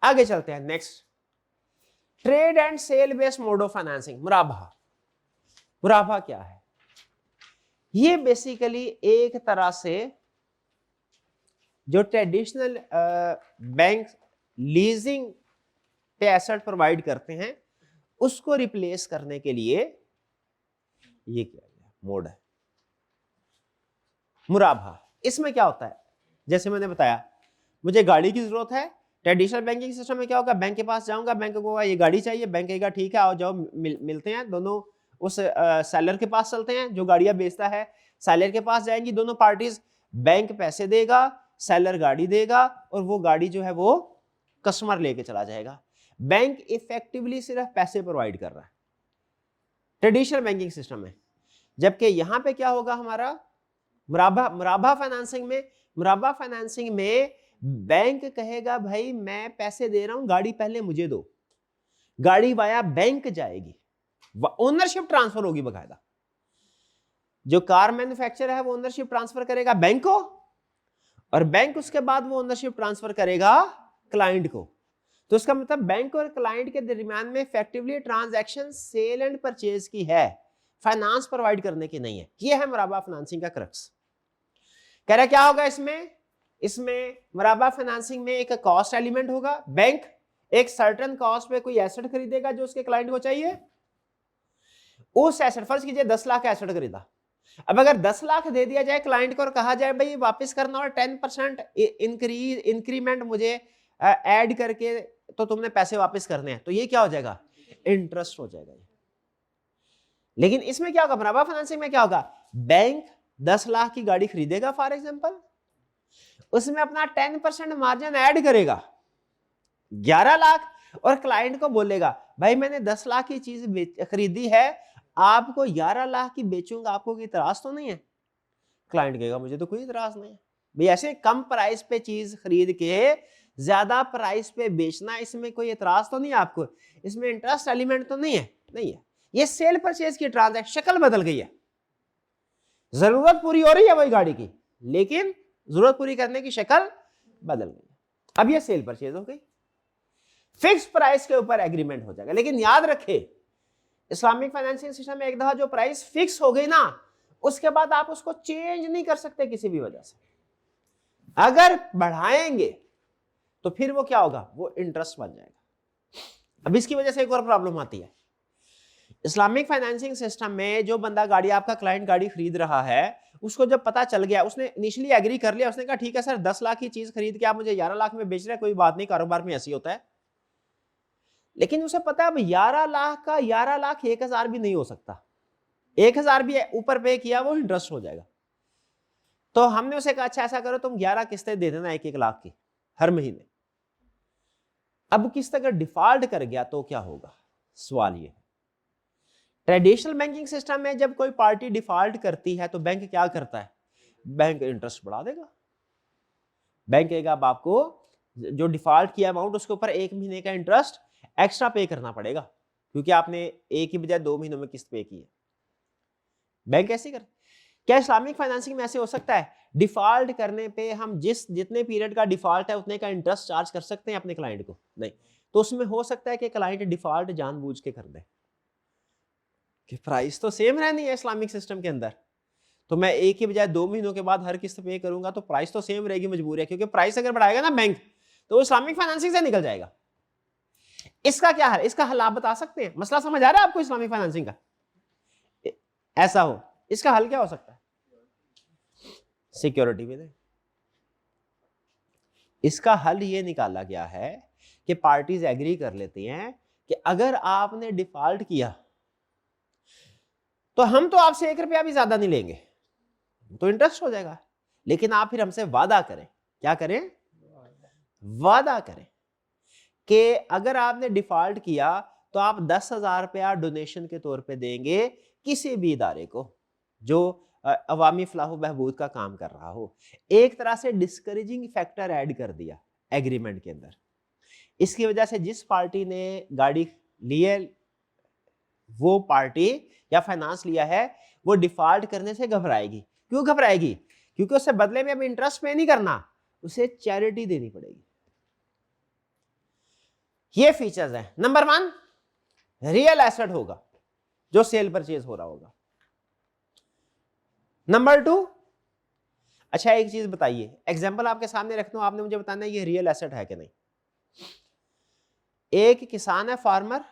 A: आगे चलते हैं। Next, trade and sale based mode of financing, मुराबा। मुराबा क्या है? ये बेसिकली एक तरह से जो ट्रेडिशनल बैंक लीजिंग पे एसेट प्रोवाइड करते हैं उसको रिप्लेस करने के लिए ये किया गया मोड है मुराबा। इसमें क्या होता है, जैसे मैंने बताया मुझे गाड़ी की जरूरत है, ट्रेडिशनल बैंकिंग सिस्टम में क्या होगा, बैंक के पास जाऊंगा, बैंक को ये गाड़ी चाहिए, बैंक कहेगा ठीक है आओ जाओ, मिलते हैं दोनों, उस सेलर के पास चलते हैं जो गाड़ियां बेचता है, सेलर के पास जाएंगी दोनों पार्टीज, बैंक पैसे देगा, सेलर गाड़ी देगा, और वो गाड़ी जो है वो कस्टमर लेके चला जाएगा। बैंक इफेक्टिवली सिर्फ पैसे प्रोवाइड कर रहा है ट्रेडिशनल बैंकिंग सिस्टम में। जबकि यहां पे क्या होगा हमारा मुराबा फाइनेंसिंग में बैंक कहेगा भाई मैं पैसे दे रहा हूं, गाड़ी पहले मुझे दो, गाड़ी वाया बैंक जाएगी, ओनरशिप ट्रांसफर होगी बकायदा। जो कार मैन्युफैक्चरर है वो ओनरशिप ट्रांसफर करेगा बैंक को, और बैंक उसके बाद वो ओनरशिप ट्रांसफर करेगा क्लाइंट को। तो इसका मतलब बैंक और क्लाइंट के दरमियान में effectively transaction sale and purchase की है, फाइनेंस प्रोवाइड करने की नहीं है। ये है मुराबा फाइनेंसिंग का क्रक्स। कह रहा क्या होगा इसमें मुराबा फाइनेंसिंग में एक कॉस्ट एलिमेंट होगा, बैंक एक सर्टेन कॉस्ट पे कोई एसेट खरीदेगा जो उसके क्लाइंट को चाहिए, उस एसेट, फर्ज कीजिए 10 लाख का एसेट खरीदा, अब अगर 10 लाख दे दिया जाए क्लाइंट को और कहा जाए भाई वापस करना और 10% इंक्रीमेंट मुझे ऐड करके तो तुमने पैसे वापस करने हैं, तो ये क्या हो जाएगा, इंटरेस्ट हो जाएगा। लेकिन इसमें क्या होगा, मुराबा फाइनेंसिंग में क्या होगा, बैंक 10 लाख की गाड़ी खरीदेगा फॉर एग्जांपल, उसमें अपना 10% मार्जिन ऐड करेगा 11 लाख, और क्लाइंट को बोलेगा भाई मैंने 10 लाख की चीज खरीदी है, आपको 11 लाख की बेचूंगा, आपको कोई इतराज तो नहीं है? क्लाइंट कहेगा मुझे तो कोई इतराज नहीं है। भाई ऐसे कम प्राइस पे चीज खरीद के ज्यादा प्राइस पे बेचना, इसमें कोई इतराज तो नहीं है आपको, इसमें इंटरेस्ट एलिमेंट तो नहीं है? नहीं है। ये सेल परचेज की ट्रांजैक्शन शक्ल बदल गई है, जरूरत पूरी हो रही है वही गाड़ी की, लेकिन जरूरत पूरी करने की शक्ल बदल गई। अब ये सेल परचेज हो गई। फिक्स प्राइस के ऊपर एग्रीमेंट हो जाएगा। लेकिन याद रखे इस्लामिक फाइनेंसिंग सिस्टम में एक दफा जो प्राइस फिक्स हो गई ना, उसके बाद आप उसको चेंज नहीं कर सकते किसी भी वजह से। अगर बढ़ाएंगे तो फिर वो क्या होगा, वो इंटरेस्ट बन जाएगा। अब इसकी वजह से एक और प्रॉब्लम आती है इस्लामिक फाइनेंसिंग सिस्टम में। जो बंदा गाड़ी, आपका क्लाइंट गाड़ी खरीद रहा है, उसको जब पता चल गया, उसने इनिशियली एग्री कर लिया, उसने कहा ठीक है सर 10 लाख की चीज खरीद के आप मुझे 11 लाख में बेच रहे हैं, कोई बात नहीं, कारोबार में ऐसी होता है। लेकिन उसे पता है अब 11 लाख का 11 लाख 1,000 भी नहीं हो सकता, 1,000 भी ऊपर पे किया वो इंटरेस्ट हो जाएगा। तो हमने उसे कहा अच्छा ऐसा करो तुम 11 किस्तें दे देना 1-1 लाख की हर महीने। अब किस्त अगर डिफॉल्ट कर गया तो क्या होगा, सवाल ये। ट्रेडिशनल बैंकिंग सिस्टम में जब कोई पार्टी डिफॉल्ट करती है तो बैंक क्या करता है, बैंक इंटरेस्ट बढ़ा देगा। बैंक कहेगा अब आपको जो डिफॉल्ट किया अमाउंट उसके ऊपर 1 महीने का इंटरेस्ट एक्स्ट्रा पे करना पड़ेगा, क्योंकि आपने एक ही बजाय 2 महीनों में किस्त पे की है। बैंक ऐसे कर। क्या इस्लामिक फाइनेंसिंग में ऐसे हो सकता है डिफॉल्ट करने पे हम जितने पीरियड का डिफॉल्ट है उतने का इंटरेस्ट चार्ज कर सकते हैं अपने क्लाइंट को? नहीं। तो उसमें हो सकता है कि क्लाइंट डिफॉल्ट जानबूझ के कर दे कि प्राइस तो सेम रहनी है इस्लामिक सिस्टम के अंदर, तो मैं एक ही बजाय 2 महीनों के बाद हर किस्त पे करूंगा तो प्राइस तो सेम रहेगी, मजबूरी है, क्योंकि प्राइस अगर बढ़ाएगा ना बैंक तो वो इस्लामिक फाइनेंसिंग से निकल जाएगा। इसका क्या हल, इसका हल आप बता सकते हैं? मसला समझ आ रहा है आपको इस्लामिक फाइनेंसिंग का? ऐसा हो, इसका हल क्या हो सकता है? सिक्योरिटी भी नहीं। इसका हल ये निकाला गया है कि पार्टीज एग्री कर लेती हैं कि अगर आपने डिफॉल्ट किया तो हम तो आपसे 1 रुपया भी ज्यादा नहीं लेंगे, तो इंटरेस्ट हो जाएगा, लेकिन आप फिर हमसे वादा करें। क्या करें? वादा करें कि अगर आपने डिफॉल्ट किया तो आप 10,000 रुपया डोनेशन के तौर पे देंगे किसी भी इदारे को जो अवामी फलाह बहबूद का काम कर रहा हो। एक तरह से डिस्करेजिंग फैक्टर ऐड कर दिया एग्रीमेंट के अंदर। इसकी वजह से जिस पार्टी ने गाड़ी ली है, वो पार्टी या फाइनेंस लिया है, वो डिफॉल्ट करने से घबराएगी। क्यों घबराएगी? क्योंकि उससे बदले में अब इंटरेस्ट पे नहीं करना, उसे चैरिटी देनी पड़ेगी। ये फीचर्स हैं। नंबर 1 रियल एसेट होगा जो सेल परचेज हो रहा होगा। नंबर 2, अच्छा एक चीज बताइए, एग्जांपल आपके सामने रखता हूं, आपने मुझे बताना है ये रियल एसेट है कि नहीं। एक किसान है, फार्मर,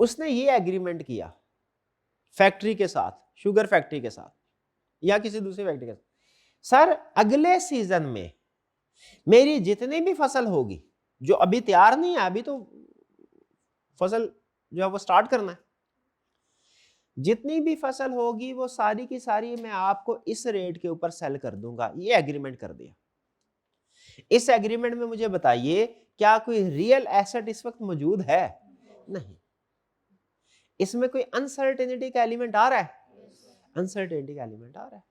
A: उसने ये एग्रीमेंट किया फैक्ट्री के साथ, शुगर फैक्ट्री के साथ या किसी दूसरी फैक्ट्री के साथ, सर अगले सीजन में मेरी जितनी भी फसल होगी, जो अभी तैयार नहीं है, अभी तो फसल जो है वो स्टार्ट करना है, जितनी भी फसल होगी वो सारी की सारी मैं आपको इस रेट के ऊपर सेल कर दूंगा। ये एग्रीमेंट कर दिया। इस एग्रीमेंट में मुझे बताइए क्या कोई रियल एसेट इस वक्त मौजूद है? नहीं। इसमें कोई अनसर्टेनिटी का एलिमेंट आ रहा है? अनसर्टेनिटी का एलिमेंट आ रहा है।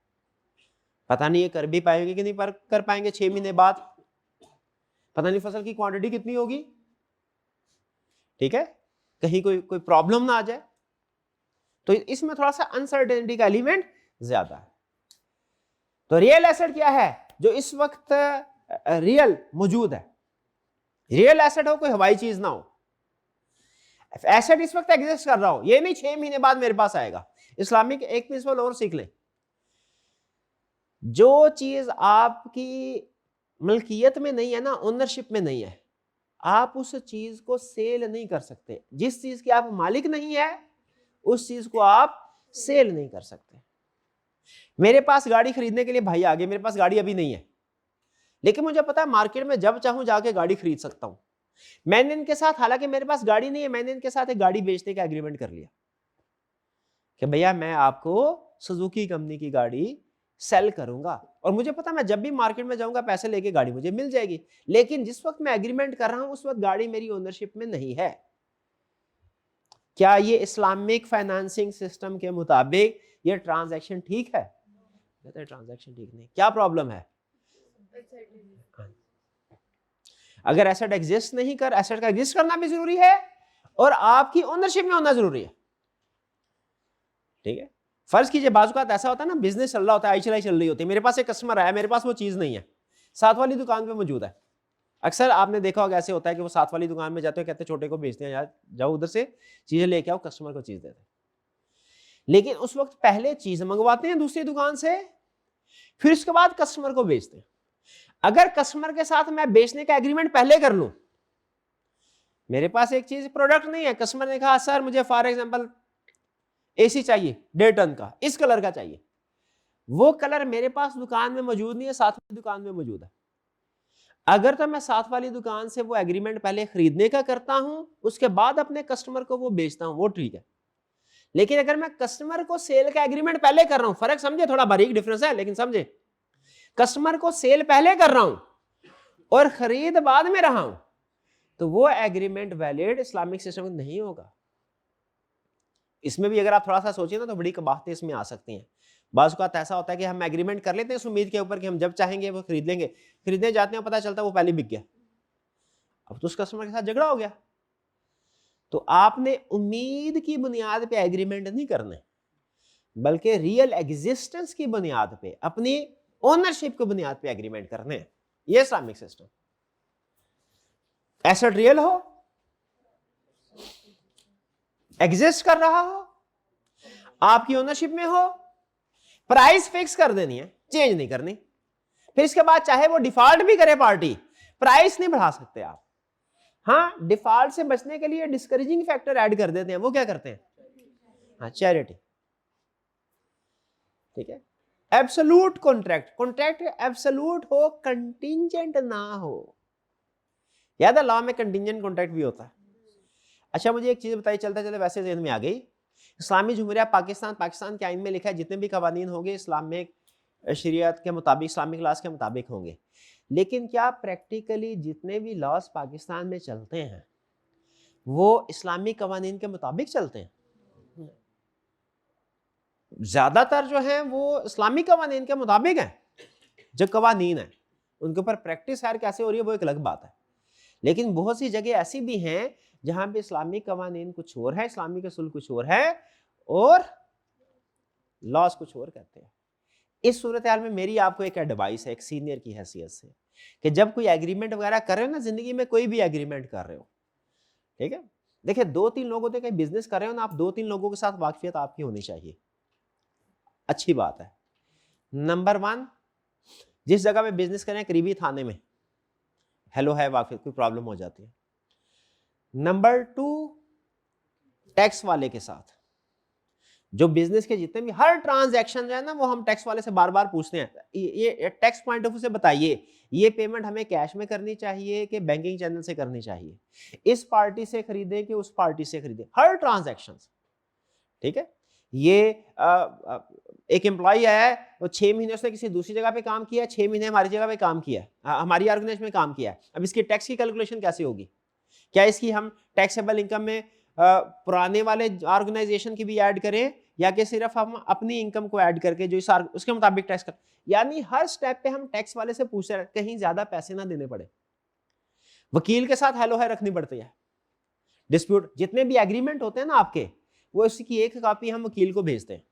A: पता नहीं ये कर भी पाएंगे कि नहीं कर पाएंगे 6 महीने बाद, पता नहीं फसल की क्वांटिटी कितनी होगी, ठीक है, कहीं कोई प्रॉब्लम ना आ जाए, तो इसमें थोड़ा सा अनसर्टेनिटी का एलिमेंट ज्यादा है। तो रियल एसेट क्या है? जो इस वक्त रियल मौजूद है। रियल एसेट हो, कोई हवाई चीज ना हो। एसेट इस वक्त एग्जिस्ट कर रहा हो, ये नहीं 6 महीने बाद मेरे पास आएगा। इस्लामिक एक प्रिंसिपल और सीख ले, जो चीज आपकी मलकियत में नहीं है ना, ओनरशिप में नहीं है, आप उस चीज को सेल नहीं कर सकते। जिस चीज के आप मालिक नहीं है उस चीज को आप सेल नहीं कर सकते। मेरे पास गाड़ी खरीदने के लिए भाई आ गए, मेरे पास गाड़ी अभी नहीं है, लेकिन मुझे पता है मार्केट में जब चाहूं जाके गाड़ी खरीद सकता हूं। मैंने इनके साथ, हालांकि मेरे पास गाड़ी नहीं है, मैंने इनके साथ एक गाड़ी बेचने का एग्रीमेंट कर लिया कि भैया मैं आपको सुजुकी कंपनी की गाड़ी सेल करूंगा, और मुझे पता मैं जब भी मार्केट में जाऊंगा पैसे लेके गाड़ी मुझे मिल जाएगी। लेकिन जिस वक्त मैं एग्रीमेंट कर रहा हूं उस वक्त गाड़ी मेरी ओनरशिप में नहीं है। क्या ये इस्लामिक फाइनेंसिंग सिस्टम के मुताबिक ये ट्रांजैक्शन ठीक है? ट्रांजैक्शन ठीक नहीं। क्या प्रॉब्लम है? अगर एसेट एग्जिस्ट नहीं कर, एसेट का एग्जिस्ट करना भी जरूरी है और आपकी ओनरशिप में होना जरूरी है, ठीक है। फर्ज कीजिए बाजुकात ऐसा होता है ना, बिजनेस चल रहा होता है, आई चल रही होती है, मेरे पास एक कस्टमर आया, मेरे पास वो चीज नहीं है, साथ वाली दुकान पे मौजूद है, अक्सर आपने देखा होगा ऐसे होता है कि वो साथ वाली दुकान में जाते हो, कहते छोटे को बेचते हैं, यार जाओ उधर से चीजें लेके आओ, कस्टमर को चीज देते हैं। लेकिन उस वक्त पहले चीज मंगवाते हैं दूसरी दुकान से, फिर उसके बाद कस्टमर को बेचते हैं। अगर कस्टमर के साथ मैं बेचने का एग्रीमेंट पहले कर लूं, मेरे पास एक चीज प्रोडक्ट नहीं है, कस्टमर ने कहा सर मुझे फॉर एग्जांपल एसी चाहिए 1.5 टन का, इस कलर का चाहिए, वो कलर मेरे पास दुकान में मौजूद नहीं है, साथ वाली दुकान में मौजूद है। अगर तो मैं साथ वाली दुकान से वो एग्रीमेंट पहले खरीदने का करता हूं, उसके बाद अपने कस्टमर को वो बेचता हूं, वो ठीक है। लेकिन अगर मैं कस्टमर को सेल का एग्रीमेंट पहले कर रहा हूं, फर्क समझे, थोड़ा बारीक डिफरेंस है लेकिन समझे, कस्टमर को सेल पहले कर रहा हूं और खरीद बाद में रहा हूं, तो वो एग्रीमेंट वैलिड इस्लामिक सिस्टम में नहीं होगा। इसमें भी अगर आप थोड़ा सा सोचिए ना तो बड़ी बातें इसमें आ सकती हैं। बाज़ औक़ात ऐसा होता है कि हम एग्रीमेंट कर लेते हैं इस उम्मीद के ऊपर कि हम जब चाहेंगे वो खरीद लेंगे, खरीदने जाते हैं पता चलता है वो पहले बिक गया, अब तो उस कस्टमर के साथ झगड़ा हो गया। तो आपने उम्मीद की बुनियाद पे एग्रीमेंट नहीं करने, बल्कि रियल एग्जिस्टेंस की बुनियाद पे, अपनी ओनरशिप की बुनियाद पे एग्रीमेंट करने हैं। ये इस्लामिक सिस्टम। एसेट रियल हो, एग्जिस्ट कर रहा हो, आपकी ओनरशिप में हो, प्राइस फिक्स कर देनी है, चेंज नहीं करनी। फिर इसके बाद चाहे वो डिफॉल्ट भी करे पार्टी, प्राइस नहीं बढ़ा सकते आप। हाँ, डिफॉल्ट से बचने के लिए डिस्करेजिंग फैक्टर ऐड कर देते हैं, वो क्या करते हैं, हाँ चैरिटी। ठीक है, एब्सोल्यूट कॉन्ट्रैक्ट, कॉन्ट्रैक्ट एब्सोल्यूट हो, कंटिंजेंट ना हो। याद है लॉ में कंटिंजेंट कॉन्ट्रैक्ट भी होता है। अच्छा मुझे एक चीज बताइए, चलते चलते वैसे ज़हन में आ गई, इस्लामी जमहूरिया पाकिस्तान, पाकिस्तान के आइन में लिखा है जितने भी कवानीन होंगे इस्लामिक शरीयत के मुताबिक, इस्लामिक लॉज के मुताबिक होंगे। लेकिन क्या प्रैक्टिकली जितने भी लॉज पाकिस्तान में चलते हैं वो इस्लामी कवानीन के मुताबिक चलते हैं? ज्यादातर जो है वो इस्लामी कवानीन के मुताबिक है। जो कवानीन है उनके ऊपर प्रैक्टिस यार कैसे हो रही है वो एक अलग बात है। लेकिन बहुत सी जगह ऐसी भी हैं जहां पे इस्लामी कवानीन कुछ और है, इस्लामी असूल कुछ और है और लॉज कुछ और कहते हैं। इस सूरत हाल में मेरी आपको एक एडवाइस है एक सीनियर की हैसियत से, कि जब कोई एग्रीमेंट वगैरह कर रहे हो ना, जिंदगी में कोई भी एग्रीमेंट कर रहे हो, ठीक है, देखिए 2-3 लोग होते हैं, कहीं बिजनेस कर रहे हो ना आप, 2-3 लोगों के साथ वाकफियत आपकी होनी चाहिए, अच्छी बात है। नंबर 1, जिस जगह पे बिजनेस करें करीबी थाने में हेलो है वाकफियत, कोई प्रॉब्लम हो जाती है। नंबर 2, टैक्स वाले के साथ, जो बिजनेस के जितने भी हर ट्रांजैक्शन जो है ना वो हम टैक्स वाले से बार बार पूछते हैं, ये टैक्स पॉइंट ऑफ व्यू से बताइए ये पेमेंट हमें कैश में करनी चाहिए कि बैंकिंग चैनल से करनी चाहिए, इस पार्टी से खरीदे कि उस पार्टी से खरीदे, हर ट्रांजैक्शन। ठीक है, ये एक एम्प्लॉय आया है, वो 6 महीने उसने किसी दूसरी जगह पे काम किया, 6 महीने हमारी जगह पे काम किया, हमारी ऑर्गेनाइजेशन में काम किया, अब इसकी टैक्स की कैलकुलेशन कैसे होगी? क्या इसकी हम टैक्सेबल इनकम में पुराने वाले ऑर्गेनाइजेशन की भी ऐड करें या कि सिर्फ हम अपनी इनकम को ऐड करके जो इस उसके मुताबिक टैक्स कर, यानी हर स्टेप पे हम टैक्स वाले से पूछ रहे हैं कहीं ज्यादा पैसे ना देने पड़े। वकील के साथ हेलो है रखनी पड़ती है, डिस्प्यूट जितने भी एग्रीमेंट होते हैं ना आपके, वो इसकी एक कॉपी हम वकील को भेजते हैं,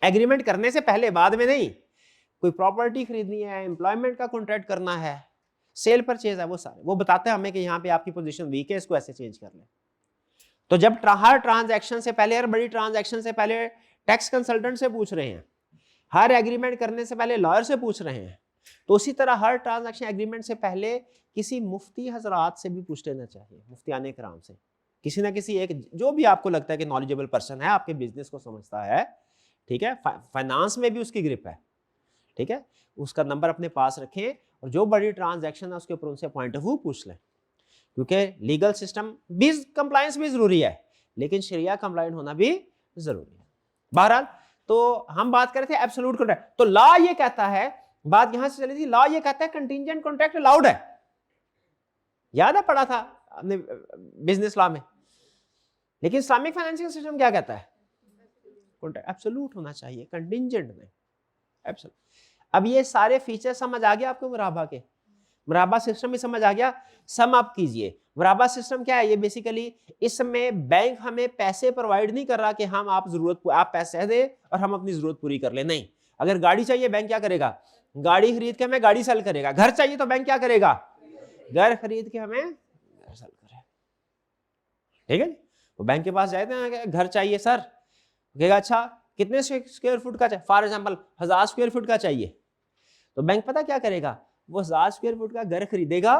A: एग्रीमेंट करने से पहले, बाद में नहीं। कोई प्रॉपर्टी खरीदनी है, एम्प्लॉयमेंट का कॉन्ट्रैक्ट करना है, सेल परचेज है, वो सारे वो बताते हैं हमें कि यहाँ पे आपकी पोजीशन वीक है, इसको ऐसे चेंज कर ले। तो जब हर ट्रांजैक्शन से पहले, हर बड़ी ट्रांजैक्शन से पहले टैक्स कंसल्टेंट से पूछ रहे हैं, हर एग्रीमेंट करने से पहले लॉयर से पूछ रहे हैं, तो उसी तरह हर ट्रांजैक्शन एग्रीमेंट से पहले किसी मुफ्ती हजरात से भी पूछ लेना चाहिए, मुफ्तियाने कराम से, किसी ना किसी एक, जो भी आपको लगता है कि नॉलेजेबल पर्सन है, आपके बिजनेस को समझता है, ठीक है, फाइनेंस में भी उसकी ग्रिप है, ठीक है, उसका नंबर अपने पास रखें और जो बड़ी ट्रांजैक्शन है उसके ऊपर उनसे पॉइंट ऑफ व्यू पूछ लें, क्योंकि लीगल सिस्टम भी कंप्लायंस भी जरूरी है लेकिन शरिया कंप्लायंट होना भी जरूरी है। बहरहाल तो हम बात कर रहे थे एब्सोल्यूट कॉन्ट्रैक्ट, तो लॉ ये कहता है, बात यहां से चली थी, लॉ ये कहता है कंटिंजेंट कॉन्ट्रैक्ट अलाउड है, याद है पढ़ा था हमने बिजनेस लॉ में। लेकिन इस्लामिक फाइनेंशियल सिस्टम क्या कहता है, कॉन्ट्रैक्ट एब्सोल्यूट होना चाहिए, कंटिंजेंट नहीं, एब्सोल्यूट। अब ये सारे फीचर समझ आ गया आपको मुराबा के, मुराबा सिस्टम भी समझ आ गया। सम अप कीजिए, मुराबा सिस्टम क्या है, ये बेसिकली इसमें बैंक हमें पैसे प्रोवाइड नहीं कर रहा कि हम आप पैसे दे और हम अपनी जरूरत पूरी कर ले, नहीं। अगर गाड़ी चाहिए बैंक क्या करेगा, गाड़ी खरीद के हमें गाड़ी सेल करेगा, घर चाहिए तो बैंक क्या करेगा, घर खरीद के हमें घर सेल करें, ठीक है। वो बैंक के पास जाते हैं, घर चाहिए सर, कहेगा अच्छा कितने स्क्वायर फुट का चाहिए, फॉर एग्जांपल 1000 स्क्वायर फुट का चाहिए, तो बैंक पता क्या करेगा, वो 1000 स्क्वायर फुट का घर खरीदेगा,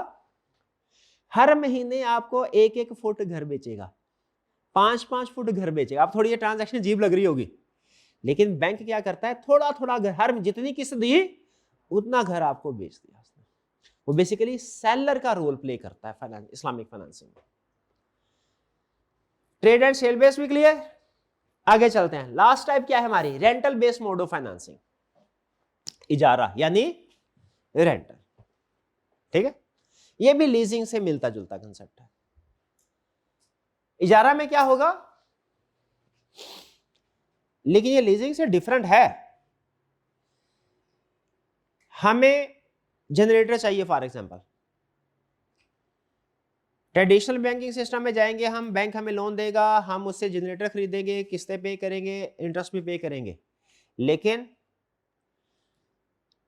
A: हर महीने आपको 1-1 फुट घर बेचेगा, 5-5 फुट घर बेचेगा। अब थोड़ी ये ट्रांजैक्शन अजीब लग रही होगी, लेकिन बैंक क्या करता है, थोड़ा थोड़ा घर, हर जितनी किस्त दी उतना घर आपको बेच दिया उसने। वो बेसिकली सेलर का रोल प्ले करता है फाइनेंस, इस्लामिक फाइनेंसिंग में। ट्रेड एंड सेल बेस भी क्लियर। आगे चलते हैं, लास्ट टाइप क्या है हमारी, rental based mode of financing, इजारा यानी रेंटल, ठीक है। ये भी लीजिंग से मिलता जुलता कंसेप्ट है। इजारा में क्या होगा, लेकिन ये लीजिंग से डिफरेंट है। हमें जनरेटर चाहिए, for example traditional banking system में जाएंगे हम, बैंक हमें लोन देगा, हम उससे जनरेटर खरीदेंगे, किस्तें पे करेंगे, इंटरेस्ट भी पे करेंगे। लेकिन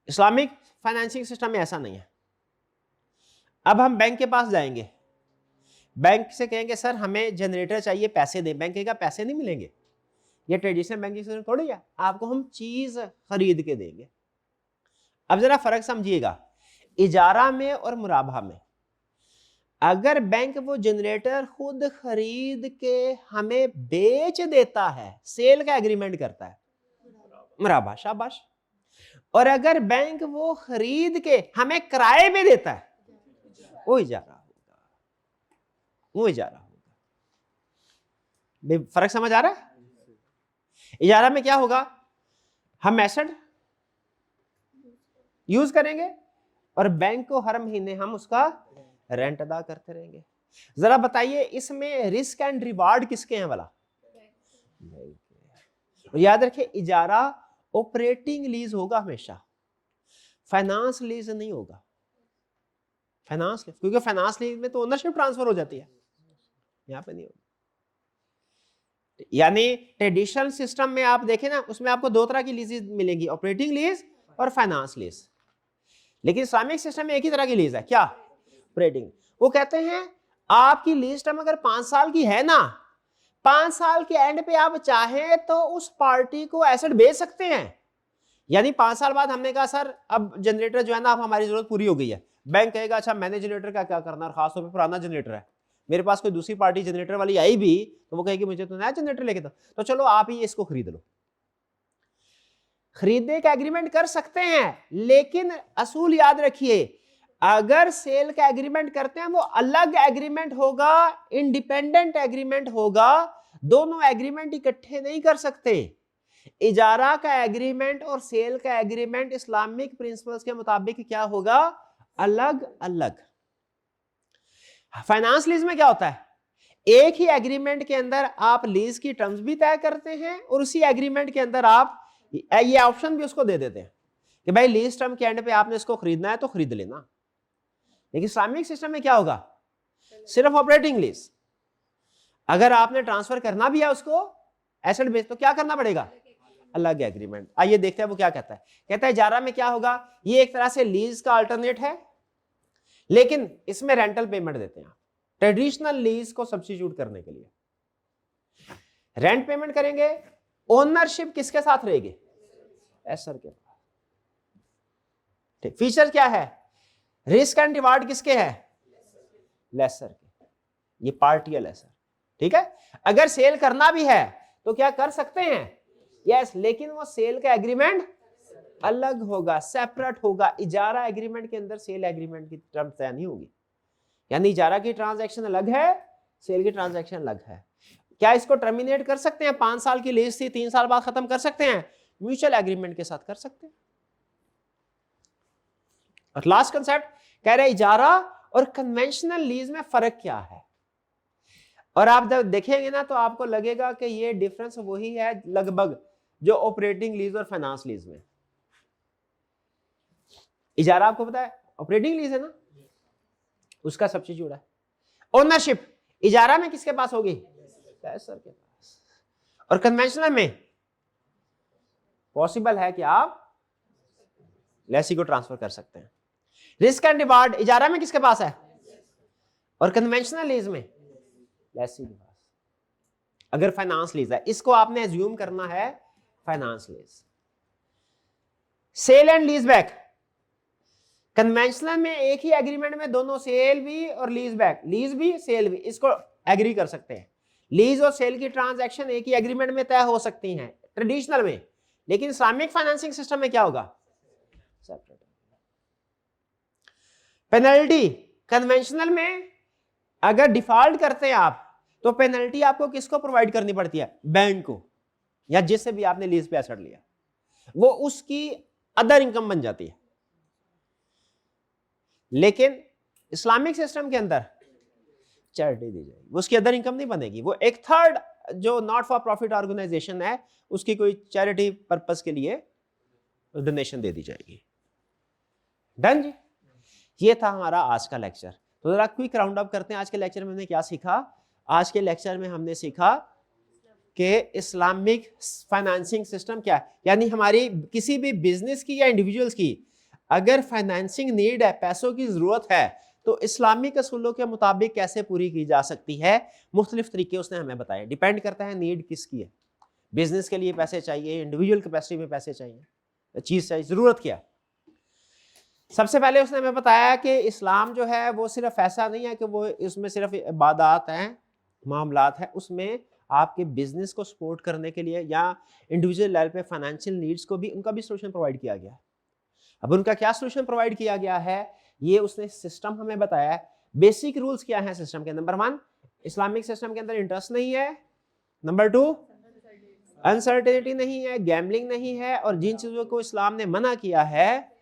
A: इस्लामिक फाइनेंसिंग सिस्टम में ऐसा नहीं है। अब हम बैंक के पास जाएंगे, बैंक से कहेंगे सर हमें जनरेटर चाहिए, पैसे दें, बैंक कहेगा पैसे नहीं मिलेंगे, ये ट्रेडिशनल बैंकिंग सिस्टम थोड़ी है, आपको हम चीज खरीद के देंगे। अब जरा फर्क समझिएगा, इजारा में और मुराबा में, अगर बैंक वो जनरेटर खुद खरीद के हमें बेच देता है, सेल का एग्रीमेंट करता है, मुराबा, शाबाश। और अगर बैंक वो खरीद के हमें किराए पे देता है, वो इजारा होगा, वो इजारा होगा। फर्क समझ आ रहा है? इजारा में क्या होगा, हम एसेट यूज करेंगे और बैंक को हर महीने हम उसका रेंट अदा करते रहेंगे। जरा बताइए इसमें रिस्क एंड रिवार्ड किसके हैं वाला, और याद रखिए इजारा ऑपरेटिंग लीज होगा हमेशा, फाइनेंस लीज नहीं होगा। फाइनेंस लीज, क्योंकि फाइनेंस लीज में तो ओनरशिप ट्रांसफर हो जाती है, यहां पे नहीं होगा। यानी ट्रेडिशनल सिस्टम में आप देखें ना, उसमें आपको दो तरह की लीज मिलेंगी, ऑपरेटिंग लीज और फाइनेंस लीज। लेकिन इस्लामिक सिस्टम में एक ही तरह की लीज है, क्या, ऑपरेटिंग। वो कहते हैं आपकी लीज टर्म अगर 5 साल की है ना, 5 साल के एंड पे आप चाहें तो उस पार्टी को एसेट बेच सकते हैं। यानी 5 साल बाद हमने कहा सर अब जनरेटर जो है ना, अब हमारी जरूरत पूरी हो गई है, बैंक कहेगा अच्छा मैंने जनरेटर का क्या करना, और खासतौर पर पुराना जनरेटर है, मेरे पास कोई दूसरी पार्टी जनरेटर वाली आई भी तो वो कहेगी मुझे तो नया जनरेटर लेके दो, तो चलो आप ही इसको खरीद लो। खरीदने का एग्रीमेंट कर सकते हैं, लेकिन असूल याद रखिए, अगर सेल का एग्रीमेंट करते हैं वो अलग एग्रीमेंट होगा, इंडिपेंडेंट एग्रीमेंट होगा, दोनों एग्रीमेंट इकट्ठे नहीं कर सकते। इजारा का एग्रीमेंट और सेल का एग्रीमेंट इस्लामिक प्रिंसिपल्स के मुताबिक क्या होगा, अलग अलग। फाइनेंस लीज में क्या होता है, एक ही एग्रीमेंट के अंदर आप लीज की टर्म्स भी तय करते हैं और उसी एग्रीमेंट के अंदर आप ये ऑप्शन भी उसको दे देते हैं कि भाई लीज टर्म के एंड पे आपने इसको खरीदना है तो खरीद लेना। लेकिन इस्लामिक सिस्टम में क्या होगा, सिर्फ ऑपरेटिंग लीज। अगर आपने ट्रांसफर करना भी है उसको एसेट बेस, तो क्या करना पड़ेगा, अलग एग्रीमेंट। आइए देखते हैं वो क्या कहता है। कहता है इजारा में क्या होगा, ये एक तरह से लीज का अल्टरनेट है, लेकिन इसमें रेंटल पेमेंट देते हैं, ट्रेडिशनल लीज को सब्स्टिट्यूट करने के लिए रेंट पेमेंट करेंगे। ओनरशिप किसके साथ रहेगी, एसर के पास। ठीक, फीचर क्या है, रिस्क एंड रिवार्ड किसके है, लेसर के, ये पार्टी है लेसर। ठीक है, अगर सेल करना भी है तो क्या कर सकते हैं, यस, लेकिन वो सेल का एग्रीमेंट अलग होगा, सेपरेट होगा। इजारा एग्रीमेंट के अंदर सेल एग्रीमेंट की टर्म तय नहीं होगी, यानी इजारा की ट्रांजैक्शन अलग है, सेल की ट्रांजैक्शन अलग है। क्या इसको टर्मिनेट कर सकते हैं, 5 साल की लीज थी 3 साल बाद खत्म कर सकते हैं, म्यूचुअल एग्रीमेंट के साथ कर सकते हैं। और लास्ट कंसेप्ट कह रहे इजारा और कन्वेंशनल लीज में फर्क क्या है। और आप जब देखेंगे ना तो आपको लगेगा कि ये डिफरेंस वही है लगभग जो ऑपरेटिंग लीज और फाइनेंस लीज में। इजारा आपको पता है ऑपरेटिंग लीज है ना, उसका सब्स्टिट्यूट है। ओनरशिप इजारा में किसके पास होगी, लेसर के पास। और कन्वेंशनल में पॉसिबल है कि आप लेसी को ट्रांसफर कर सकते हैं। रिस्क एंड रिवार्ड इजारा में किसके पास है, और कन्वेंशनल लीज में लेसी के पास, अगर फाइनेंस लीज है, इसको आपने एज्यूम करना है finance lease. Sale and lease back, conventional में एक ही एग्रीमेंट में दोनों सेल भी और लीज बैक, लीज भी सेल भी, इसको एग्री कर सकते हैं। लीज और सेल की ट्रांजैक्शन एक ही एग्रीमेंट में तय हो सकती हैं ट्रेडिशनल में, लेकिन इस्लामिक फाइनेंसिंग सिस्टम में क्या होगा? सेपरेट। पेनल्टी, कन्वेंशनल में अगर डिफॉल्ट करते हैं आप तो पेनल्टी आपको किसको प्रोवाइड करनी पड़ती है? बैंक को, या जिससे भी आपने लीज पे एसेट लिया, वो उसकी अदर इनकम बन जाती है। लेकिन इस्लामिक सिस्टम के अंदर चैरिटी दी जाएगी, वो उसकी अदर इनकम नहीं बनेगी, वो एक थर्ड जो नॉट फॉर प्रॉफिट ऑर्गेनाइजेशन है उसकी कोई चैरिटी पर्पस के लिए डोनेशन दे दी जाएगी। डन जी, ये था हमारा आज का लेक्चर। तो जरा क्विक राउंड अप करते हैं, आज के लेक्चर में हमने क्या सीखा? आज के लेक्चर में हमने सीखा कि इस्लामिक फाइनेंसिंग सिस्टम क्या है, यानी हमारी किसी भी बिजनेस की या इंडिविजुअल्स की अगर फाइनेंसिंग नीड है, पैसों की जरूरत है, तो इस्लामिक असूलों के मुताबिक कैसे पूरी की जा सकती है। मुख्तलिफ तरीके उसने हमें बताए, डिपेंड करता है नीड किसकी है। बिजनेस के लिए पैसे चाहिए, इंडिविजुअल कैपेसिटी में पैसे चाहिए, चीज चाहिए, जरूरत क्या। सबसे पहले उसने हमें बताया कि इस्लाम जो है वो सिर्फ ऐसा नहीं है कि वो इसमें सिर्फ इबादत हैं, मामलात है, उसमें आपके बिजनेस को सपोर्ट करने के लिए या इंडिविजुअल लेवल पे फाइनेंशियल नीड्स को भी, उनका भी सोल्यूशन प्रोवाइड किया गया है। अब उनका क्या सोल्यूशन प्रोवाइड किया गया है, ये उसने सिस्टम हमें बताया है। बेसिक रूल्स क्या है सिस्टम के? नंबर 1, इस्लामिक सिस्टम के अंदर इंटरेस्ट नहीं है। नंबर 2, अनसर्टेनिटी नहीं है, गैम्बलिंग नहीं है, और जिन चीजों को इस्लाम ने मना किया है,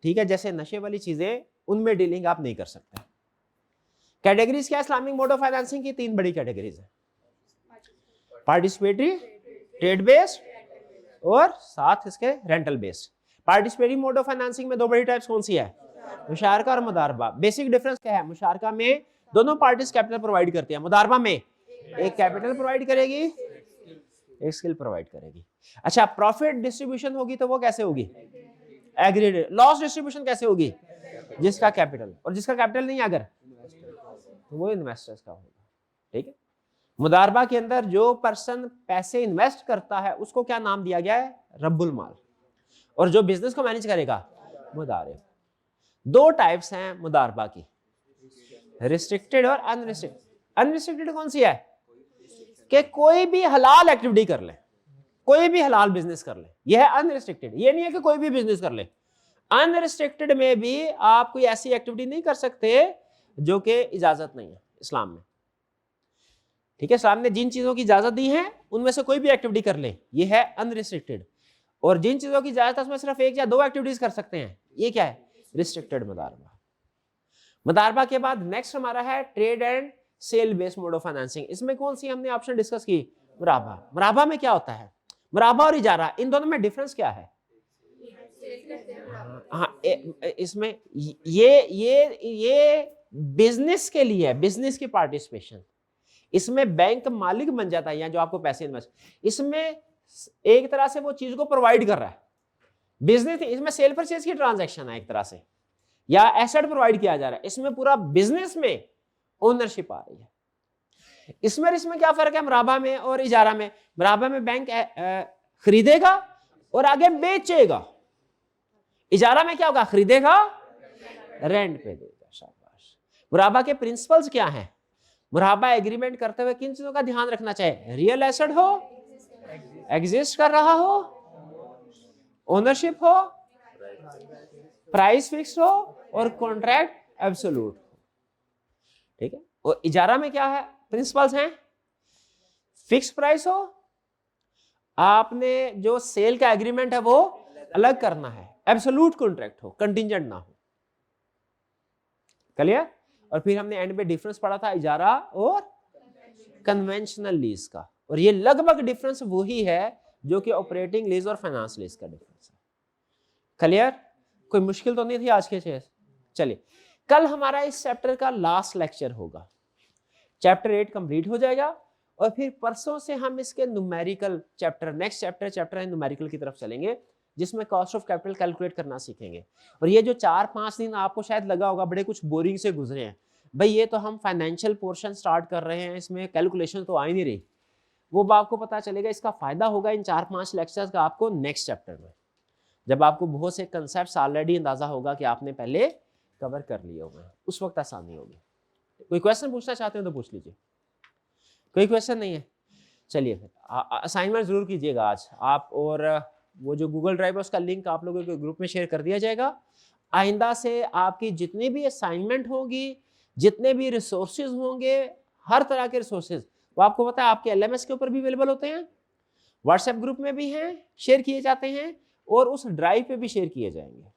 A: ठीक है, जैसे नशे वाली चीजें, उनमें डीलिंग आप नहीं कर सकते। कैटेगरीज क्या है इस्लामिक मोड ऑफ फाइनेंसिंग की? 3 बड़ी कैटेगरीज है, पार्टिसिपेटरी, ट्रेड बेस्ड और साथ इसके rental based. Participatory mode of financing में 2 बड़ी टाइप्स कौन सी है? मुशारका और मुदारबा। बेसिक डिफरेंस क्या है? मुशारका में दोनों पार्टीज कैपिटल प्रोवाइड करती है, मुदारबा में एक कैपिटल प्रोवाइड करेगी, एक स्किल प्रोवाइड करेगी। अच्छा, प्रॉफिट डिस्ट्रीब्यूशन होगी तो वो कैसे होगी? एग्रीगेटेड। लॉस डिस्ट्रीब्यूशन कैसे होगी? जिसका कैपिटल, और जिसका कैपिटल नहीं अगर, तो वो इन्वेस्टर्स का होगा। ठीक है, मुदारबा के अंदर जो पर्सन पैसे इन्वेस्ट करता है उसको क्या नाम दिया गया है? रब्बुल माल। और जो बिजनेस को मैनेज करेगा, मुदारिब। 2 टाइप्स हैं मुदारबा की, रिस्ट्रिक्टेड और अनरिस्ट्रिक्टेड। अनरिस्ट्रिक्टेड कौन सी है? कि कोई भी हलाल एक्टिविटी कर ले, कोई भी हलाल बिजनेस कर ले, यह है अनरिस्ट्रिक्टेड। ये नहीं है कि कोई भी बिजनेस कर ले। अनरिस्ट्रिक्टेड में भी आप कोई ऐसी एक्टिविटी नहीं कर सकते जो कि इजाजत नहीं है इस्लाम में। ठीक है, इस्लाम ने जिन चीजों की इजाजत दी है उनमें से कोई भी एक्टिविटी कर ले, ये है अनरिस्ट्रिक्टेड। और जिन चीजों की इजाजत है उसमें सिर्फ 1 या 2 एक्टिविटीज कर सकते हैं, ये क्या है? रिस्ट्रिक्टेड मुदारबा। मुदारबा के बाद नेक्स्ट हमारा है trade and sale based mode of financing. इसमें कौन सी हमने ऑप्शन डिस्कस की? मुराबा। मुराबा में क्या होता है? मुराबा और इजारा, इन दोनों में डिफरेंस क्या है? हाँ, इसमें ये बिजनेस के लिए, बिजनेस की पार्टिसिपेशन, इसमें बैंक मालिक बन जाता है, या जो आपको पैसे इन्वेस्ट, इसमें एक तरह से वो चीज को प्रोवाइड कर रहा है बिजनेस। इसमें सेल परचेज की ट्रांजैक्शन है एक तरह से, या एसेट प्रोवाइड किया जा रहा है, इसमें पूरा बिजनेस में ओनरशिप आ रही है। इसमें क्या फर्क है मुराबा में और इजारा में? मुराबा में बैंक खरीदेगा और आगे बेचेगा, इजारा में क्या होगा? खरीदेगा, रेंट पे देगा। शाबाश। मुराबा के प्रिंसिपल्स क्या हैं? मुराबा एग्रीमेंट करते हुए किन चीजों का ध्यान रखना चाहिए? रियल एसेट हो, एग्जिस्ट कर रहा हो, ओनरशिप हो, प्राइस फिक्स हो, और कॉन्ट्रैक्ट एब्सोल्यूट हो। ठीक है, और इजारा में क्या है? प्रिंसिपल्स हैं, फिक्स प्राइस हो, आपने जो सेल का एग्रीमेंट है वो अलग करना है, एब्सोल्यूट कॉन्ट्रैक्ट हो, कंटिंजेंट ना हो। क्लियर? और फिर हमने एंड में डिफरेंस पढ़ा था इजारा और कन्वेंशनल लीज का, और ये लगभग डिफरेंस वही है जो कि ऑपरेटिंग लीज और फाइनेंस लीज का डिफरेंस है। क्लियर? कोई मुश्किल तो नहीं थी आज के चीज? चलिए, कल हमारा इस चैप्टर का लास्ट लेक्चर होगा, चैप्टर 8 कंप्लीट हो जाएगा, और फिर परसों से हम इसके न्यूमेरिकल चैप्टर, नेक्स्ट चैप्टर है न्यूमेरिकल की तरफ चलेंगे, जिसमें कॉस्ट ऑफ कैपिटल कैलकुलेट करना सीखेंगे। और ये जो 4-5 दिन आपको शायद लगा होगा बड़े कुछ बोरिंग से गुजरे हैं,
B: भाई ये तो हम फाइनेंशियल पोर्शन स्टार्ट कर रहे हैं, इसमें कैलकुलेशन तो आ ही नहीं रही। वो आपको पता चलेगा, इसका फायदा होगा इन 4-5 लेक्चर्स का आपको नेक्स्ट चैप्टर में, जब आपको बहुत से कंसेप्ट ऑलरेडी अंदाजा होगा कि आपने पहले कवर कर लिए होंगे, उस वक्त आसानी होगी। कोई क्वेश्चन पूछना चाहते हो तो पूछ लीजिए। कोई क्वेश्चन नहीं है? चलिए फिर असाइनमेंट जरूर कीजिएगा आज आप, और वो जो गूगल ड्राइव है उसका लिंक आप लोगों के ग्रुप में शेयर कर दिया जाएगा। आइंदा से आपकी जितनी भी असाइनमेंट होगी, जितने भी रिसोर्सेज होंगे, हर तरह के रिसोर्सेज, वो आपको पता है आपके एलएमएस के ऊपर भी अवेलेबल होते हैं, व्हाट्सएप ग्रुप में भी हैं, शेयर किए जाते हैं, और उस ड्राइव पे भी शेयर किए जाएंगे।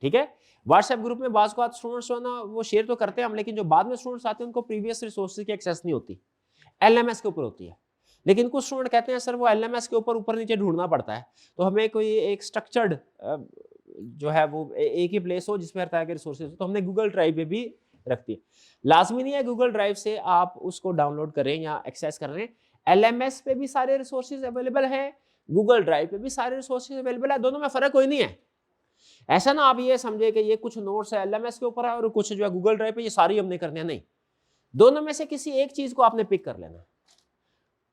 B: ठीक है, व्हाट्सएप ग्रुप में बाज़ को स्टूडेंट्स जो है ना वो शेयर तो करते हैं हम, लेकिन जो बाद में स्टूडेंट्स आते हैं उनको प्रीवियस रिसोर्सेज की एक्सेस नहीं होती, एलएमएस के ऊपर होती है। लेकिन कुछ स्टूडेंट कहते हैं सर वो एलएमएस के ऊपर नीचे ढूंढना पड़ता है, तो हमें कोई एक स्ट्रक्चर्ड जो है वो एक ही प्लेस हो जिसमें हर तरह के रिसोर्सेज हो, तो हमने गूगल ड्राइव पे भी रख दी। लाजमी नहीं है गूगल ड्राइव से आप उसको डाउनलोड करें या एक्सेस करें, एलएमएस पे भी सारे रिसोर्सेज अवेलेबल है, गूगल ड्राइव पे भी सारे रिसोर्सेज अवेलेबल है, दोनों में फर्क कोई नहीं है। ऐसा ना आप ये समझे कि ये कुछ नोट्स है एलएमएस के ऊपर है और कुछ जो है गूगल ड्राइव पे, ये सारी हमने करनी है, नहीं, दोनों में से किसी एक चीज को आपने पिक कर लेना।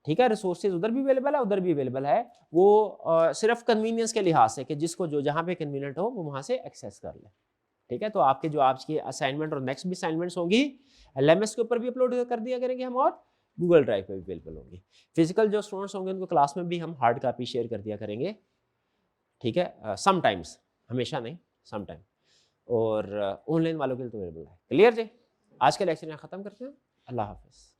B: ठीक है, रिसोर्सेज उधर भी अवेलेबल है, उधर भी अवेलेबल है, वो सिर्फ कन्वीनियंस के लिहाज से कि जिसको जो जहां पे कन्वीनियंट हो वो वहां से एक्सेस कर ले। ठीक है, तो आपके जो आज की असाइनमेंट और नेक्स्ट भी असाइनमेंट्स होंगी एलएमएस के ऊपर भी अपलोड कर दिया करेंगे हम, और गूगल ड्राइव पे भी अवेलेबल होंगी। फिजिकल जो स्टूडेंट्स होंगे उनको क्लास में भी हम हार्ड कॉपी शेयर कर दिया करेंगे। ठीक है, समटाइम्स, हमेशा नहीं, समटाइम, और ऑनलाइन वालों के लिए तो अवेलेबल है। क्लियर जी? आज का लेक्चर यहाँ खत्म करते हैं। अल्लाह हाफिज।